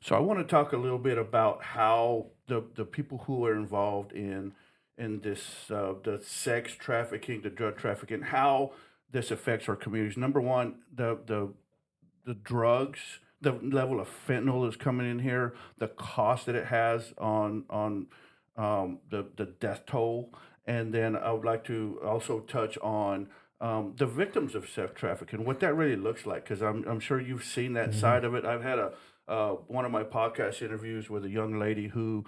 So I want to talk a little bit about how the people who are involved in this the sex trafficking, the drug trafficking, how this affects our communities. Number one, the drugs, the level of fentanyl that's coming in here, the cost that it has on the death toll, and then I would like to also touch on the victims of sex trafficking, what that really looks like, because I'm sure you've seen that side of it. I've had one of my podcast interviews with a young lady who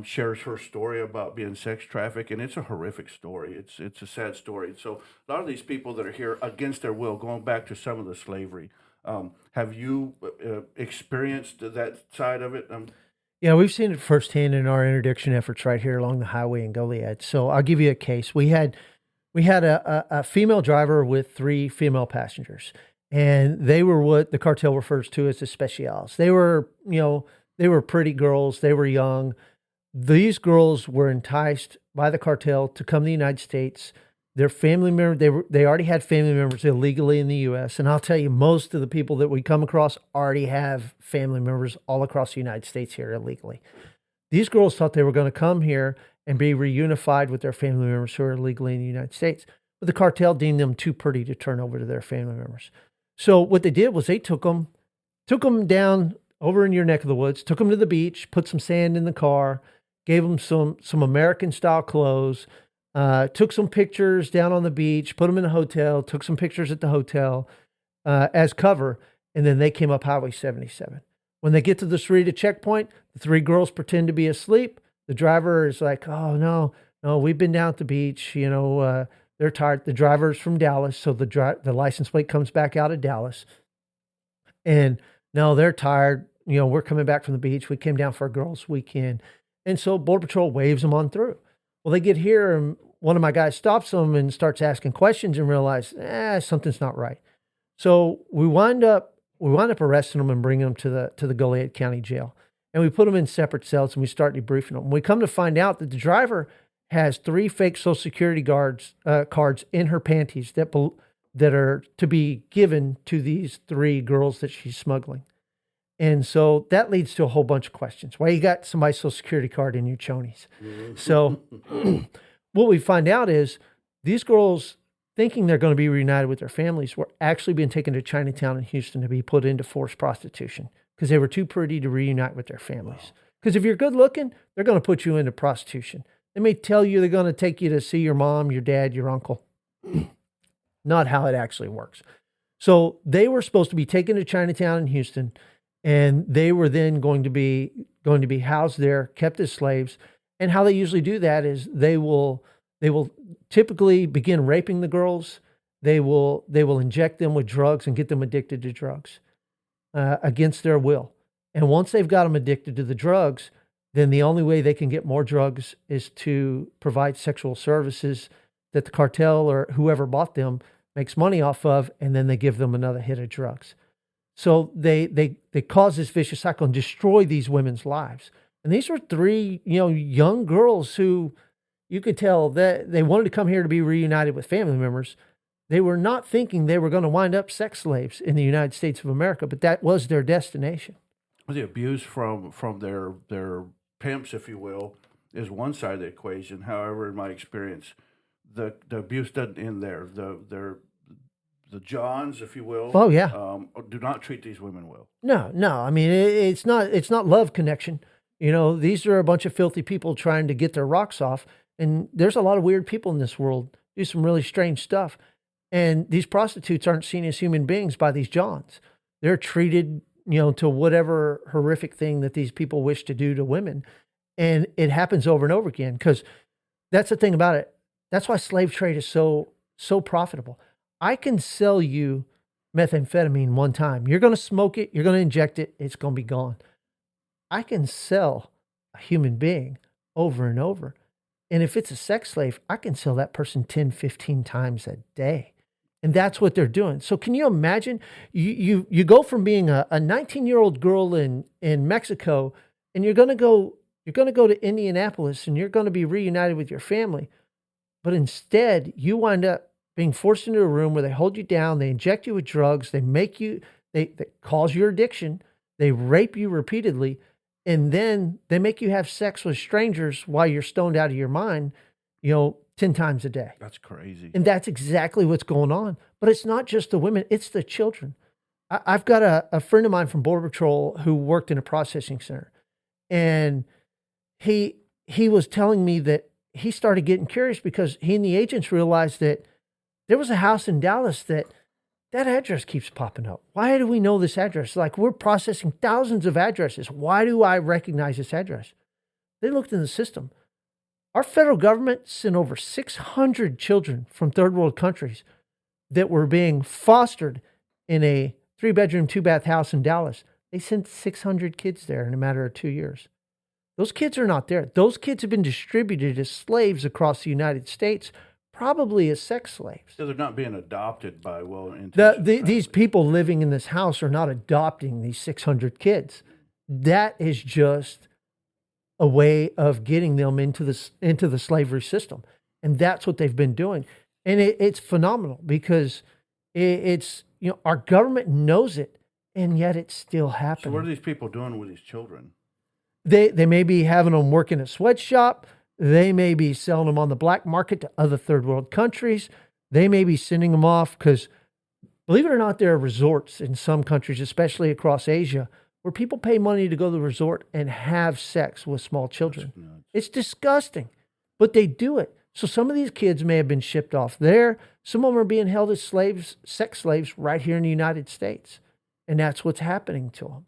shares her story about being sex trafficked, and it's a horrific story. It's a sad story. So a lot of these people that are here against their will, going back to some of the slavery, have you experienced that side of it? Yeah, we've seen it firsthand in our interdiction efforts right here along the highway in Goliad. So I'll give you a case. We had a female driver with 3 female passengers, and they were what the cartel refers to as the specials. They were pretty girls. They were young. These girls were enticed by the cartel to come to the United States. Their family member, they already had family members illegally in the U.S. And I'll tell you, most of the people that we come across already have family members all across the United States here illegally. These girls thought they were going to come here and be reunified with their family members who are illegally in the United States. But the cartel deemed them too pretty to turn over to their family members. So what they did was they took them down over in your neck of the woods, took them to the beach, put some sand in the car, gave them some American-style clothes, took some pictures down on the beach, put them in a hotel, took some pictures at the hotel as cover, and then they came up Highway 77. When they get to the Sarita checkpoint, the 3 girls pretend to be asleep. The driver is like, oh, no, we've been down at the beach. They're tired. The driver's from Dallas, so the license plate comes back out of Dallas. And no, they're tired. We're coming back from the beach. We came down for a girls' weekend. And so Border Patrol waves them on through. Well, they get here, and one of my guys stops them and starts asking questions and realizes, something's not right. So we wind up arresting them and bringing them to the Goliad County Jail. And we put them in separate cells and we start debriefing them. We come to find out that the driver has 3 fake Social Security cards in her panties that are to be given to these 3 girls that she's smuggling. And so that leads to a whole bunch of questions. Why you got somebody's Social Security card in your chonies? So what we find out is these girls, thinking they're going to be reunited with their families, were actually being taken to Chinatown in Houston to be put into forced prostitution because they were too pretty to reunite with their families. Because if you're good looking, they're going to put you into prostitution. They may tell you they're going to take you to see your mom, your dad, your uncle. Not how it actually works. So they were supposed to be taken to Chinatown in Houston, and they were then going to be housed there, kept as slaves. And how they usually do that is they will typically begin raping the girls. They will inject them with drugs and get them addicted to drugs against their will. And once they've got them addicted to the drugs, then the only way they can get more drugs is to provide sexual services that the cartel or whoever bought them makes money off of, and then they give them another hit of drugs. So they cause this vicious cycle and destroy these women's lives. And these were 3, young girls who you could tell that they wanted to come here to be reunited with family members. They were not thinking they were going to wind up sex slaves in the United States of America, but that was their destination. The abuse from their pimps, if you will, is one side of the equation. However, in my experience, the abuse doesn't end there. The Johns, if you will, do not treat these women well. No. I mean, it's not love connection. These are a bunch of filthy people trying to get their rocks off. And there's a lot of weird people in this world do some really strange stuff. And these prostitutes aren't seen as human beings by these Johns. They're treated, to whatever horrific thing that these people wish to do to women. And it happens over and over again, because that's the thing about it. That's why slave trade is so profitable. I can sell you methamphetamine one time. You're going to smoke it. You're going to inject it. It's going to be gone. I can sell a human being over and over. And if it's a sex slave, I can sell that person 10, 15 times a day. And that's what they're doing. So can you imagine? You go from being a 19-year-old girl in Mexico, and you're going to go to Indianapolis, and you're going to be reunited with your family. But instead, you wind up being forced into a room where they hold you down, they inject you with drugs, they cause your addiction, they rape you repeatedly, and then they make you have sex with strangers while you're stoned out of your mind, 10 times a day. That's crazy. And that's exactly what's going on. But it's not just the women, it's the children. I've got a friend of mine from Border Patrol who worked in a processing center. And he was telling me that he started getting curious because he and the agents realized that there was a house in Dallas that address keeps popping up. Why do we know this address? Like, we're processing thousands of addresses. Why do I recognize this address? They looked in the system. Our federal government sent over 600 children from third world countries that were being fostered in a 3-bedroom, 2-bath house in Dallas. They sent 600 kids there in a matter of 2 years. Those kids are not there. Those kids have been distributed as slaves across the United States, probably as sex slaves. So they're not being adopted by these people living in this house are not adopting these 600 kids. That is just a way of getting them into the slavery system. And that's what they've been doing. And it's phenomenal because it's, our government knows it, and yet it's still happening. So what are these people doing with these children? They may be having them work in a sweatshop. They may be selling them on the black market to other third world countries. They may be sending them off because, believe it or not, there are resorts in some countries, especially across Asia, where people pay money to go to the resort and have sex with small children. It's disgusting, but they do it. So some of these kids may have been shipped off there. Some of them are being held as slaves, sex slaves, right here in the United States. And that's what's happening to them.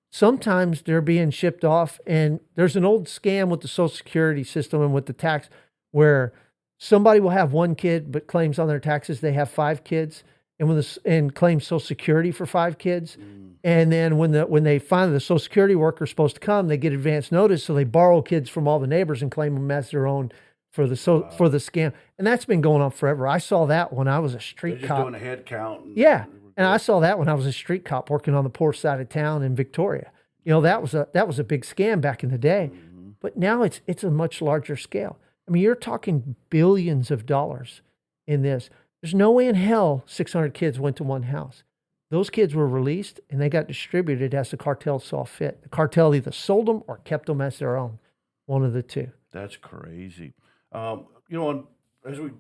Sometimes they're being shipped off, and there's an old scam with the Social Security system and with the tax where somebody will have 1 kid but claims on their taxes they have 5 kids and claims Social Security for 5 kids. And then when they find the Social Security worker is supposed to come, they get advance notice, so they borrow kids from all the neighbors and claim them as their own for the scam, and that's been going on forever. I saw that when I was a They're street just cop. doing a head count. Yeah, and I saw that when I was a street cop working on the poor side of town in Victoria. You know, that was a big scam back in the day, but now it's a much larger scale. I mean, you're talking billions of dollars in this. There's no way in hell 600 kids went to one house. Those kids were released and they got distributed as the cartel saw fit. The cartel either sold them or kept them as their own, one of the two. That's crazy. You know, as we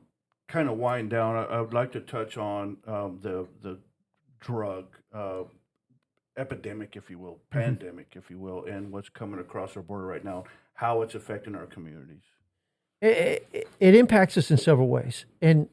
kind of wind down, I would like to touch on the drug epidemic, if you will, pandemic, if you will, and what's coming across our border right now, how it's affecting our communities. It impacts us in several ways. And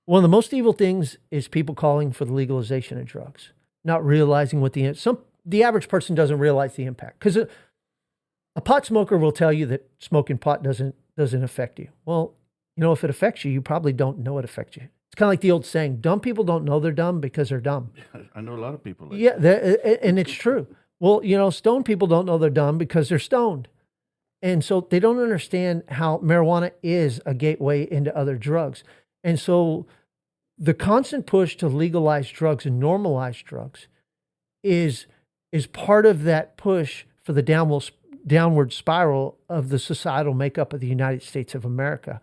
one of the most evil things is people calling for the legalization of drugs, not realizing what the average person doesn't realize the impact. Because a pot smoker will tell you that smoking pot doesn't affect you. Well, you know, if it affects you, you probably don't know it affects you. It's kind of like the old saying, dumb people don't know they're dumb because they're dumb. I know a lot of people like Yeah, and it's true. Well, you know, stoned people don't know they're dumb because they're stoned. And so they don't understand how marijuana is a gateway into other drugs. And so the constant push to legalize drugs and normalize drugs is part of that push for the downward spiral of the societal makeup of the United States of America.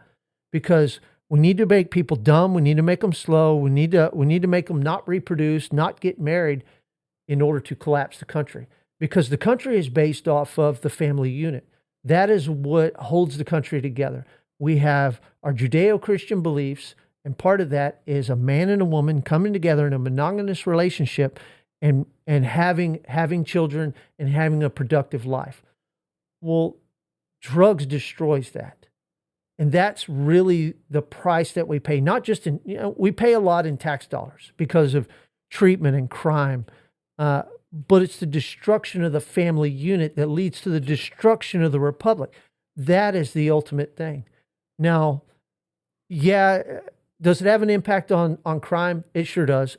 Because we need to make people dumb, we need to make them slow, we need to make them not reproduce, not get married in order to collapse the country. Because the country is based off of the family unit. That is what holds the country together. We have our Judeo-Christian beliefs, and part of that is a man and a woman coming together in a monogamous relationship and having children and having a productive life. Well, drugs destroys that. And that's really the price that we pay, not just in, you know, we pay a lot in tax dollars because of treatment and crime, but it's the destruction of the family unit that leads to the destruction of the republic. That is the ultimate thing. Now, yeah, does it have an impact on crime? It sure does.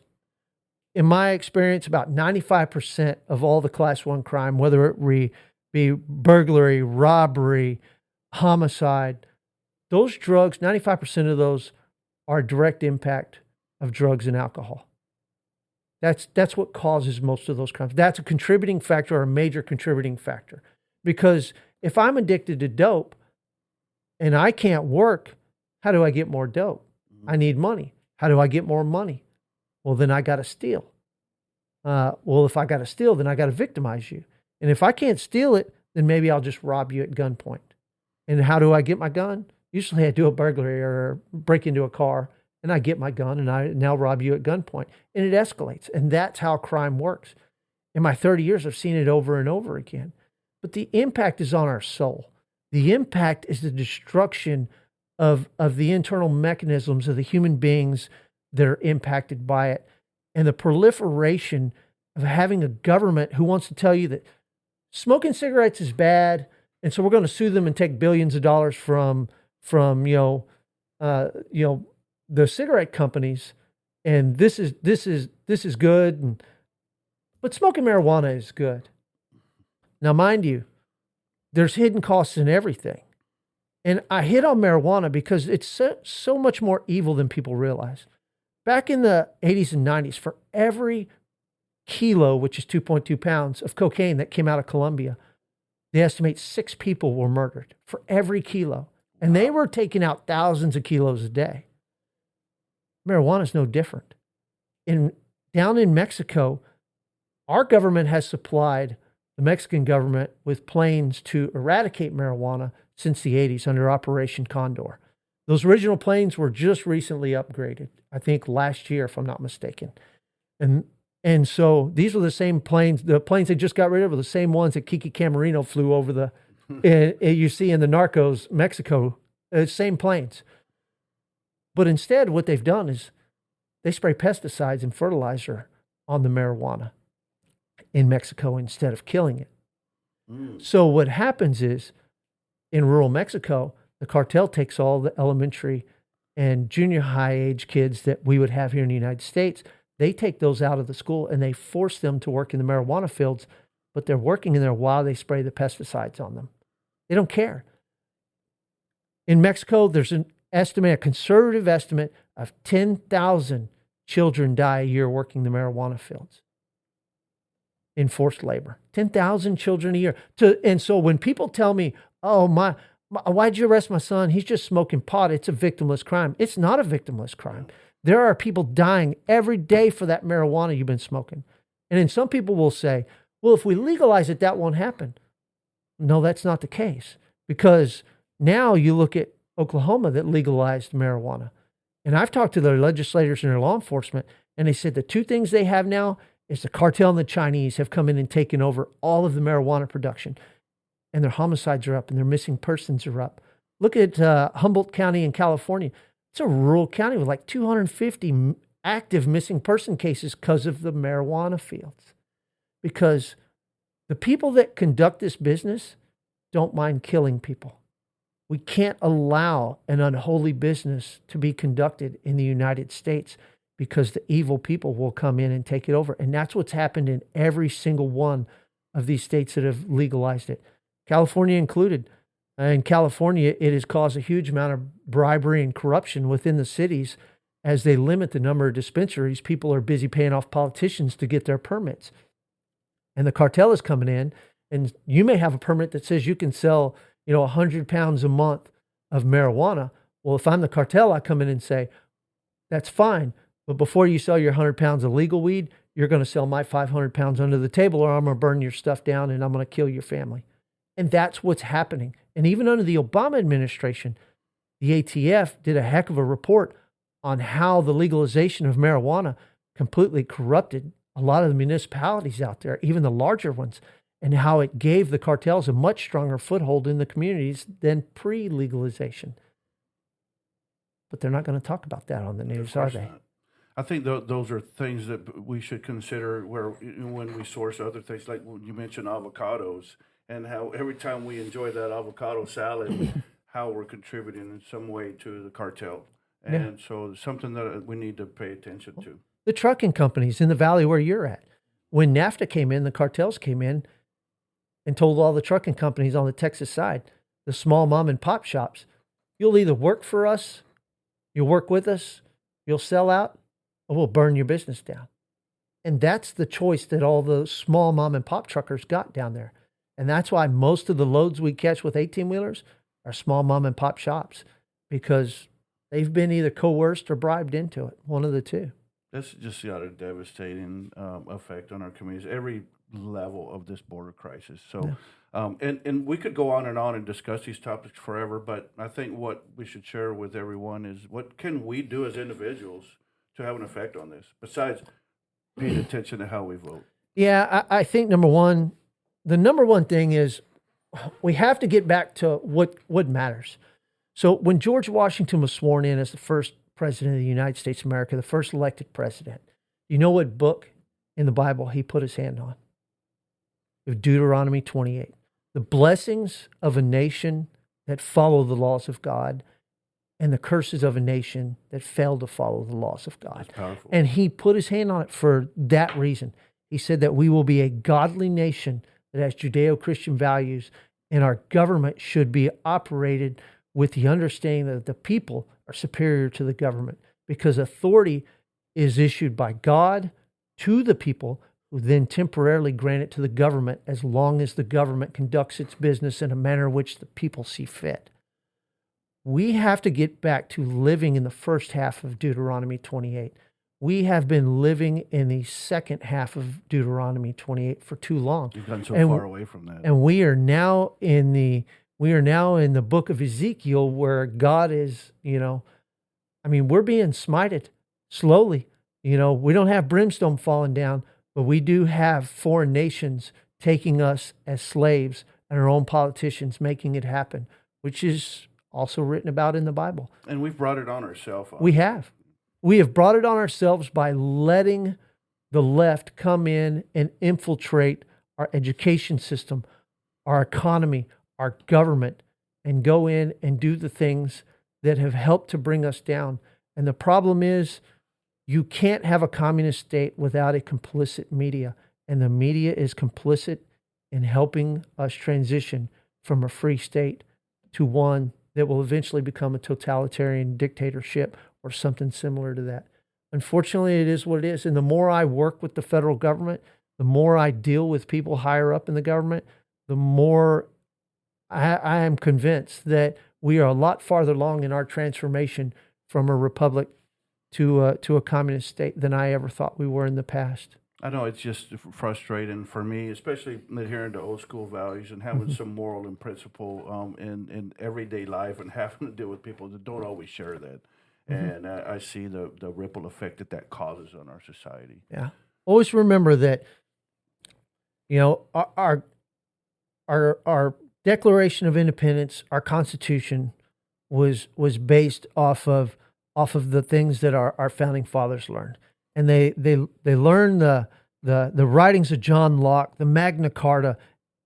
In my experience, about 95% of all the class 1 crime, whether it be burglary, robbery, homicide, those drugs, 95% of those are a direct impact of drugs and alcohol. That's what causes most of those crimes. That's a contributing factor or a major contributing factor. Because if I'm addicted to dope and I can't work, how do I get more dope? I need money. How do I get more money? Well, then I got to steal. Well, if I got to steal, then I got to victimize you. And if I can't steal it, then maybe I'll just rob you at gunpoint. And how do I get my gun? Usually I do a burglary or break into a car and I get my gun and I now rob you at gunpoint. And it escalates. And that's how crime works. In my 30 years, I've seen it over and over again. But the impact is on our soul. The impact is the destruction of the internal mechanisms of the human beings that are impacted by it. And the proliferation of having a government who wants to tell you that smoking cigarettes is bad, and so we're going to sue them and take billions of dollars from the cigarette companies, and this is good, but smoking marijuana is good. Now, mind you, there's hidden costs in everything, and I hit on marijuana because it's so much more evil than people realize. Back in the 80s and 90s, for every kilo, which is 2.2 pounds of cocaine that came out of Colombia, they estimate 6 people were murdered for every kilo. And they were taking out thousands of kilos a day. Marijuana is no different. Down in Mexico, our government has supplied the Mexican government with planes to eradicate marijuana since the 80s under Operation Condor. Those original planes were just recently upgraded, I think last year, if I'm not mistaken. And so these were the same planes, the planes they just got rid of were the same ones that Kiki Camarino flew over you see in the Narcos, Mexico, same planes. But instead, what they've done is they spray pesticides and fertilizer on the marijuana in Mexico instead of killing it. So what happens is, in rural Mexico, the cartel takes all the elementary and junior high age kids that we would have here in the United States. They take those out of the school and they force them to work in the marijuana fields, but they're working in there while they spray the pesticides on them. They don't care. In Mexico, there's an estimate, a conservative estimate of 10,000 children die a year working the marijuana fields in forced labor. 10,000 children a year. And so when people tell me, oh, why'd you arrest my son? He's just smoking pot. It's a victimless crime. It's not a victimless crime. There are people dying every day for that marijuana you've been smoking. And then some people will say, well, if we legalize it, that won't happen. No, that's not the case. Because now you look at Oklahoma that legalized marijuana. And I've talked to their legislators and their law enforcement, and they said the two things they have now is the cartel and the Chinese have come in and taken over all of the marijuana production. And their homicides are up and their missing persons are up. Look at Humboldt County in California. It's a rural county with like 250 active missing person cases because of the marijuana fields. Because the people that conduct this business don't mind killing people. We can't allow an unholy business to be conducted in the United States because the evil people will come in and take it over. And that's what's happened in every single one of these states that have legalized it, California included. In California, it has caused a huge amount of bribery and corruption within the cities as they limit the number of dispensaries. People are busy paying off politicians to get their permits. And the cartel is coming in, and you may have a permit that says you can sell, 100 pounds a month of marijuana. Well, if I'm the cartel, I come in and say, that's fine. But before you sell your 100 pounds of legal weed, you're going to sell my 500 pounds under the table, or I'm going to burn your stuff down and I'm going to kill your family. And that's what's happening. And even under the Obama administration, the ATF did a heck of a report on how the legalization of marijuana completely corrupted a lot of the municipalities out there, even the larger ones, and how it gave the cartels a much stronger foothold in the communities than pre-legalization. But they're not going to talk about that on the news, are they? Not. I think those are things that we should consider when we source other things, like you mentioned avocados, and how every time we enjoy that avocado salad, how we're contributing in some way to the cartel. And so it's something that we need to pay attention to. The trucking companies in the valley where you're at, when NAFTA came in, the cartels came in and told all the trucking companies on the Texas side, the small mom and pop shops, you'll either work for us, you'll work with us, you'll sell out, or we'll burn your business down. And that's the choice that all the small mom and pop truckers got down there. And that's why most of the loads we catch with 18-wheelers are small mom and pop shops, because they've been either coerced or bribed into it, one of the two. That's just got a devastating effect on our communities, every level of this border crisis. So, and we could go on and discuss these topics forever, but I think what we should share with everyone is what can we do as individuals to have an effect on this, besides paying attention to how we vote? Yeah, I think the number one thing is we have to get back to what matters. So when George Washington was sworn in as the first president of the United States of America, the first elected president, you know what book in the Bible he put his hand on? Deuteronomy 28. The blessings of a nation that follow the laws of God and the curses of a nation that fail to follow the laws of God. That's powerful. And he put his hand on it for that reason. He said that we will be a godly nation that has Judeo-Christian values, and our government should be operated with the understanding that the people are superior to the government, because authority is issued by God to the people, who then temporarily grant it to the government as long as the government conducts its business in a manner in which the people see fit. We have to get back to living in the first half of Deuteronomy 28. We have been living in the second half of Deuteronomy 28 for too long. You've gotten so far away from that. And we are now in the book of Ezekiel, where God is, we're being smited slowly. We don't have brimstone falling down, but we do have foreign nations taking us as slaves and our own politicians making it happen, which is also written about in the Bible. And we've brought it on ourselves. We have. We have brought it on ourselves by letting the left come in and infiltrate our education system, our economy, our government, and go in and do the things that have helped to bring us down. And the problem is, you can't have a communist state without a complicit media. And the media is complicit in helping us transition from a free state to one that will eventually become a totalitarian dictatorship or something similar to that. Unfortunately, it is what it is. And the more I work with the federal government, the more I deal with people higher up in the government, the more I am convinced that we are a lot farther along in our transformation from a republic to a communist state than I ever thought we were in the past. I know it's just frustrating for me, especially adhering to old school values and having some moral and principle in everyday life and having to deal with people that don't always share that. And I see the ripple effect that causes on our society. Yeah. Always remember that, our Declaration of Independence, our Constitution was based off of the things that our founding fathers learned. And they learned the writings of John Locke, the Magna Carta,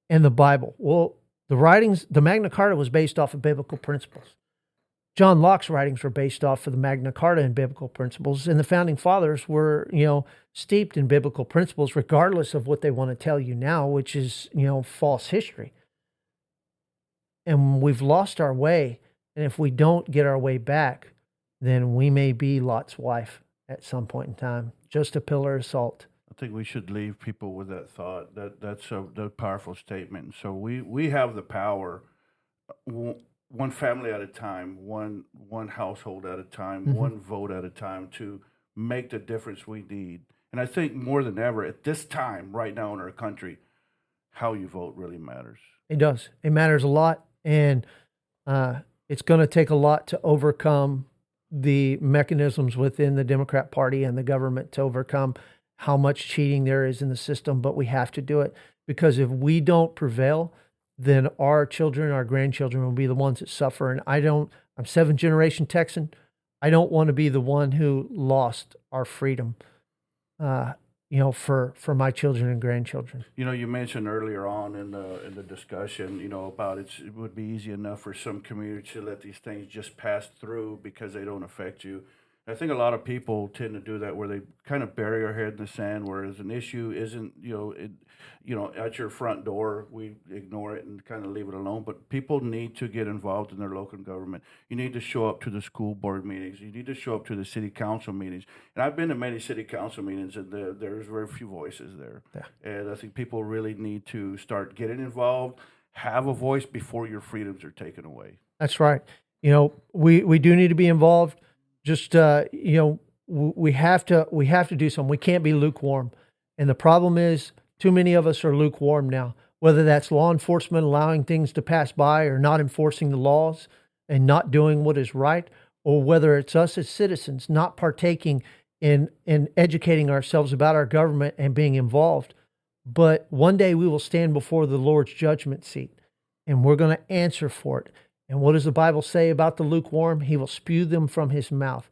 and the Bible. Well, the Magna Carta was based off of biblical principles. John Locke's writings were based off of the Magna Carta and biblical principles, and the founding fathers were, steeped in biblical principles, regardless of what they want to tell you now, which is, false history. And we've lost our way, and if we don't get our way back, then we may be Lot's wife at some point in time, just a pillar of salt. I think we should leave people with that thought. That's a powerful statement. So we have the power, one family at a time, one household at a time, one vote at a time, to make the difference we need. And I think more than ever at this time, right now in our country, how you vote really matters. It does. It matters a lot, and it's going to take a lot to overcome the mechanisms within the Democrat Party and the government to overcome how much cheating there is in the system, but we have to do it, because if we don't prevail, then our children, our grandchildren will be the ones that suffer. And I'm seventh generation Texan. I don't want to be the one who lost our freedom, for my children and grandchildren. You mentioned earlier on in the discussion, about it would be easy enough for some communities to let these things just pass through because they don't affect you. I think a lot of people tend to do that, where they kind of bury our head in the sand, whereas an issue isn't, at your front door. We ignore it and kind of leave it alone. But people need to get involved in their local government. You need to show up to the school board meetings. You need to show up to the city council meetings. And I've been to many city council meetings, and there's very few voices there. Yeah. And I think people really need to start getting involved, have a voice before your freedoms are taken away. That's right. We do need to be involved. Just, we have to do something. We can't be lukewarm. And the problem is, too many of us are lukewarm now, whether that's law enforcement allowing things to pass by or not enforcing the laws and not doing what is right, or whether it's us as citizens not partaking in educating ourselves about our government and being involved. But one day we will stand before the Lord's judgment seat, and we're going to answer for it. And what does the Bible say about the lukewarm? He will spew them from his mouth.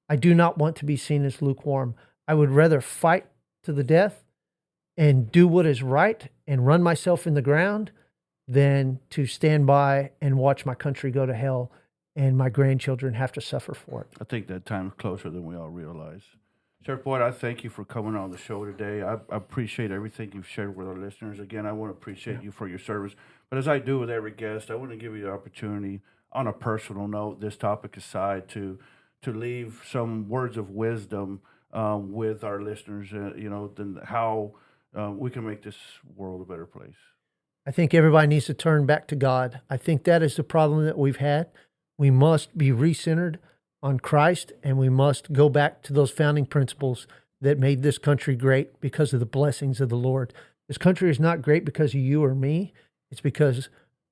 I do not want to be seen as lukewarm. I would rather fight to the death and do what is right and run myself in the ground than to stand by and watch my country go to hell and my grandchildren have to suffer for it. I think that time's closer than we all realize. Sheriff Boyd, I thank you for coming on the show today. I appreciate everything you've shared with our listeners. Again, I want to appreciate you for your service. But as I do with every guest, I want to give you the opportunity, on a personal note, this topic aside, to leave some words of wisdom with our listeners, then how we can make this world a better place. I think everybody needs to turn back to God. I think that is the problem that we've had. We must be recentered on Christ, and we must go back to those founding principles that made this country great because of the blessings of the Lord. This country is not great because of you or me. It's because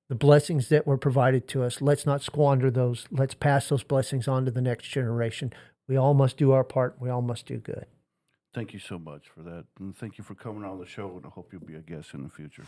the blessings that were provided to us. Let's not squander those. Let's pass those blessings on to the next generation. We all must do our part. We all must do good. Thank you so much for that. And thank you for coming on the show, and I hope you'll be a guest in the future.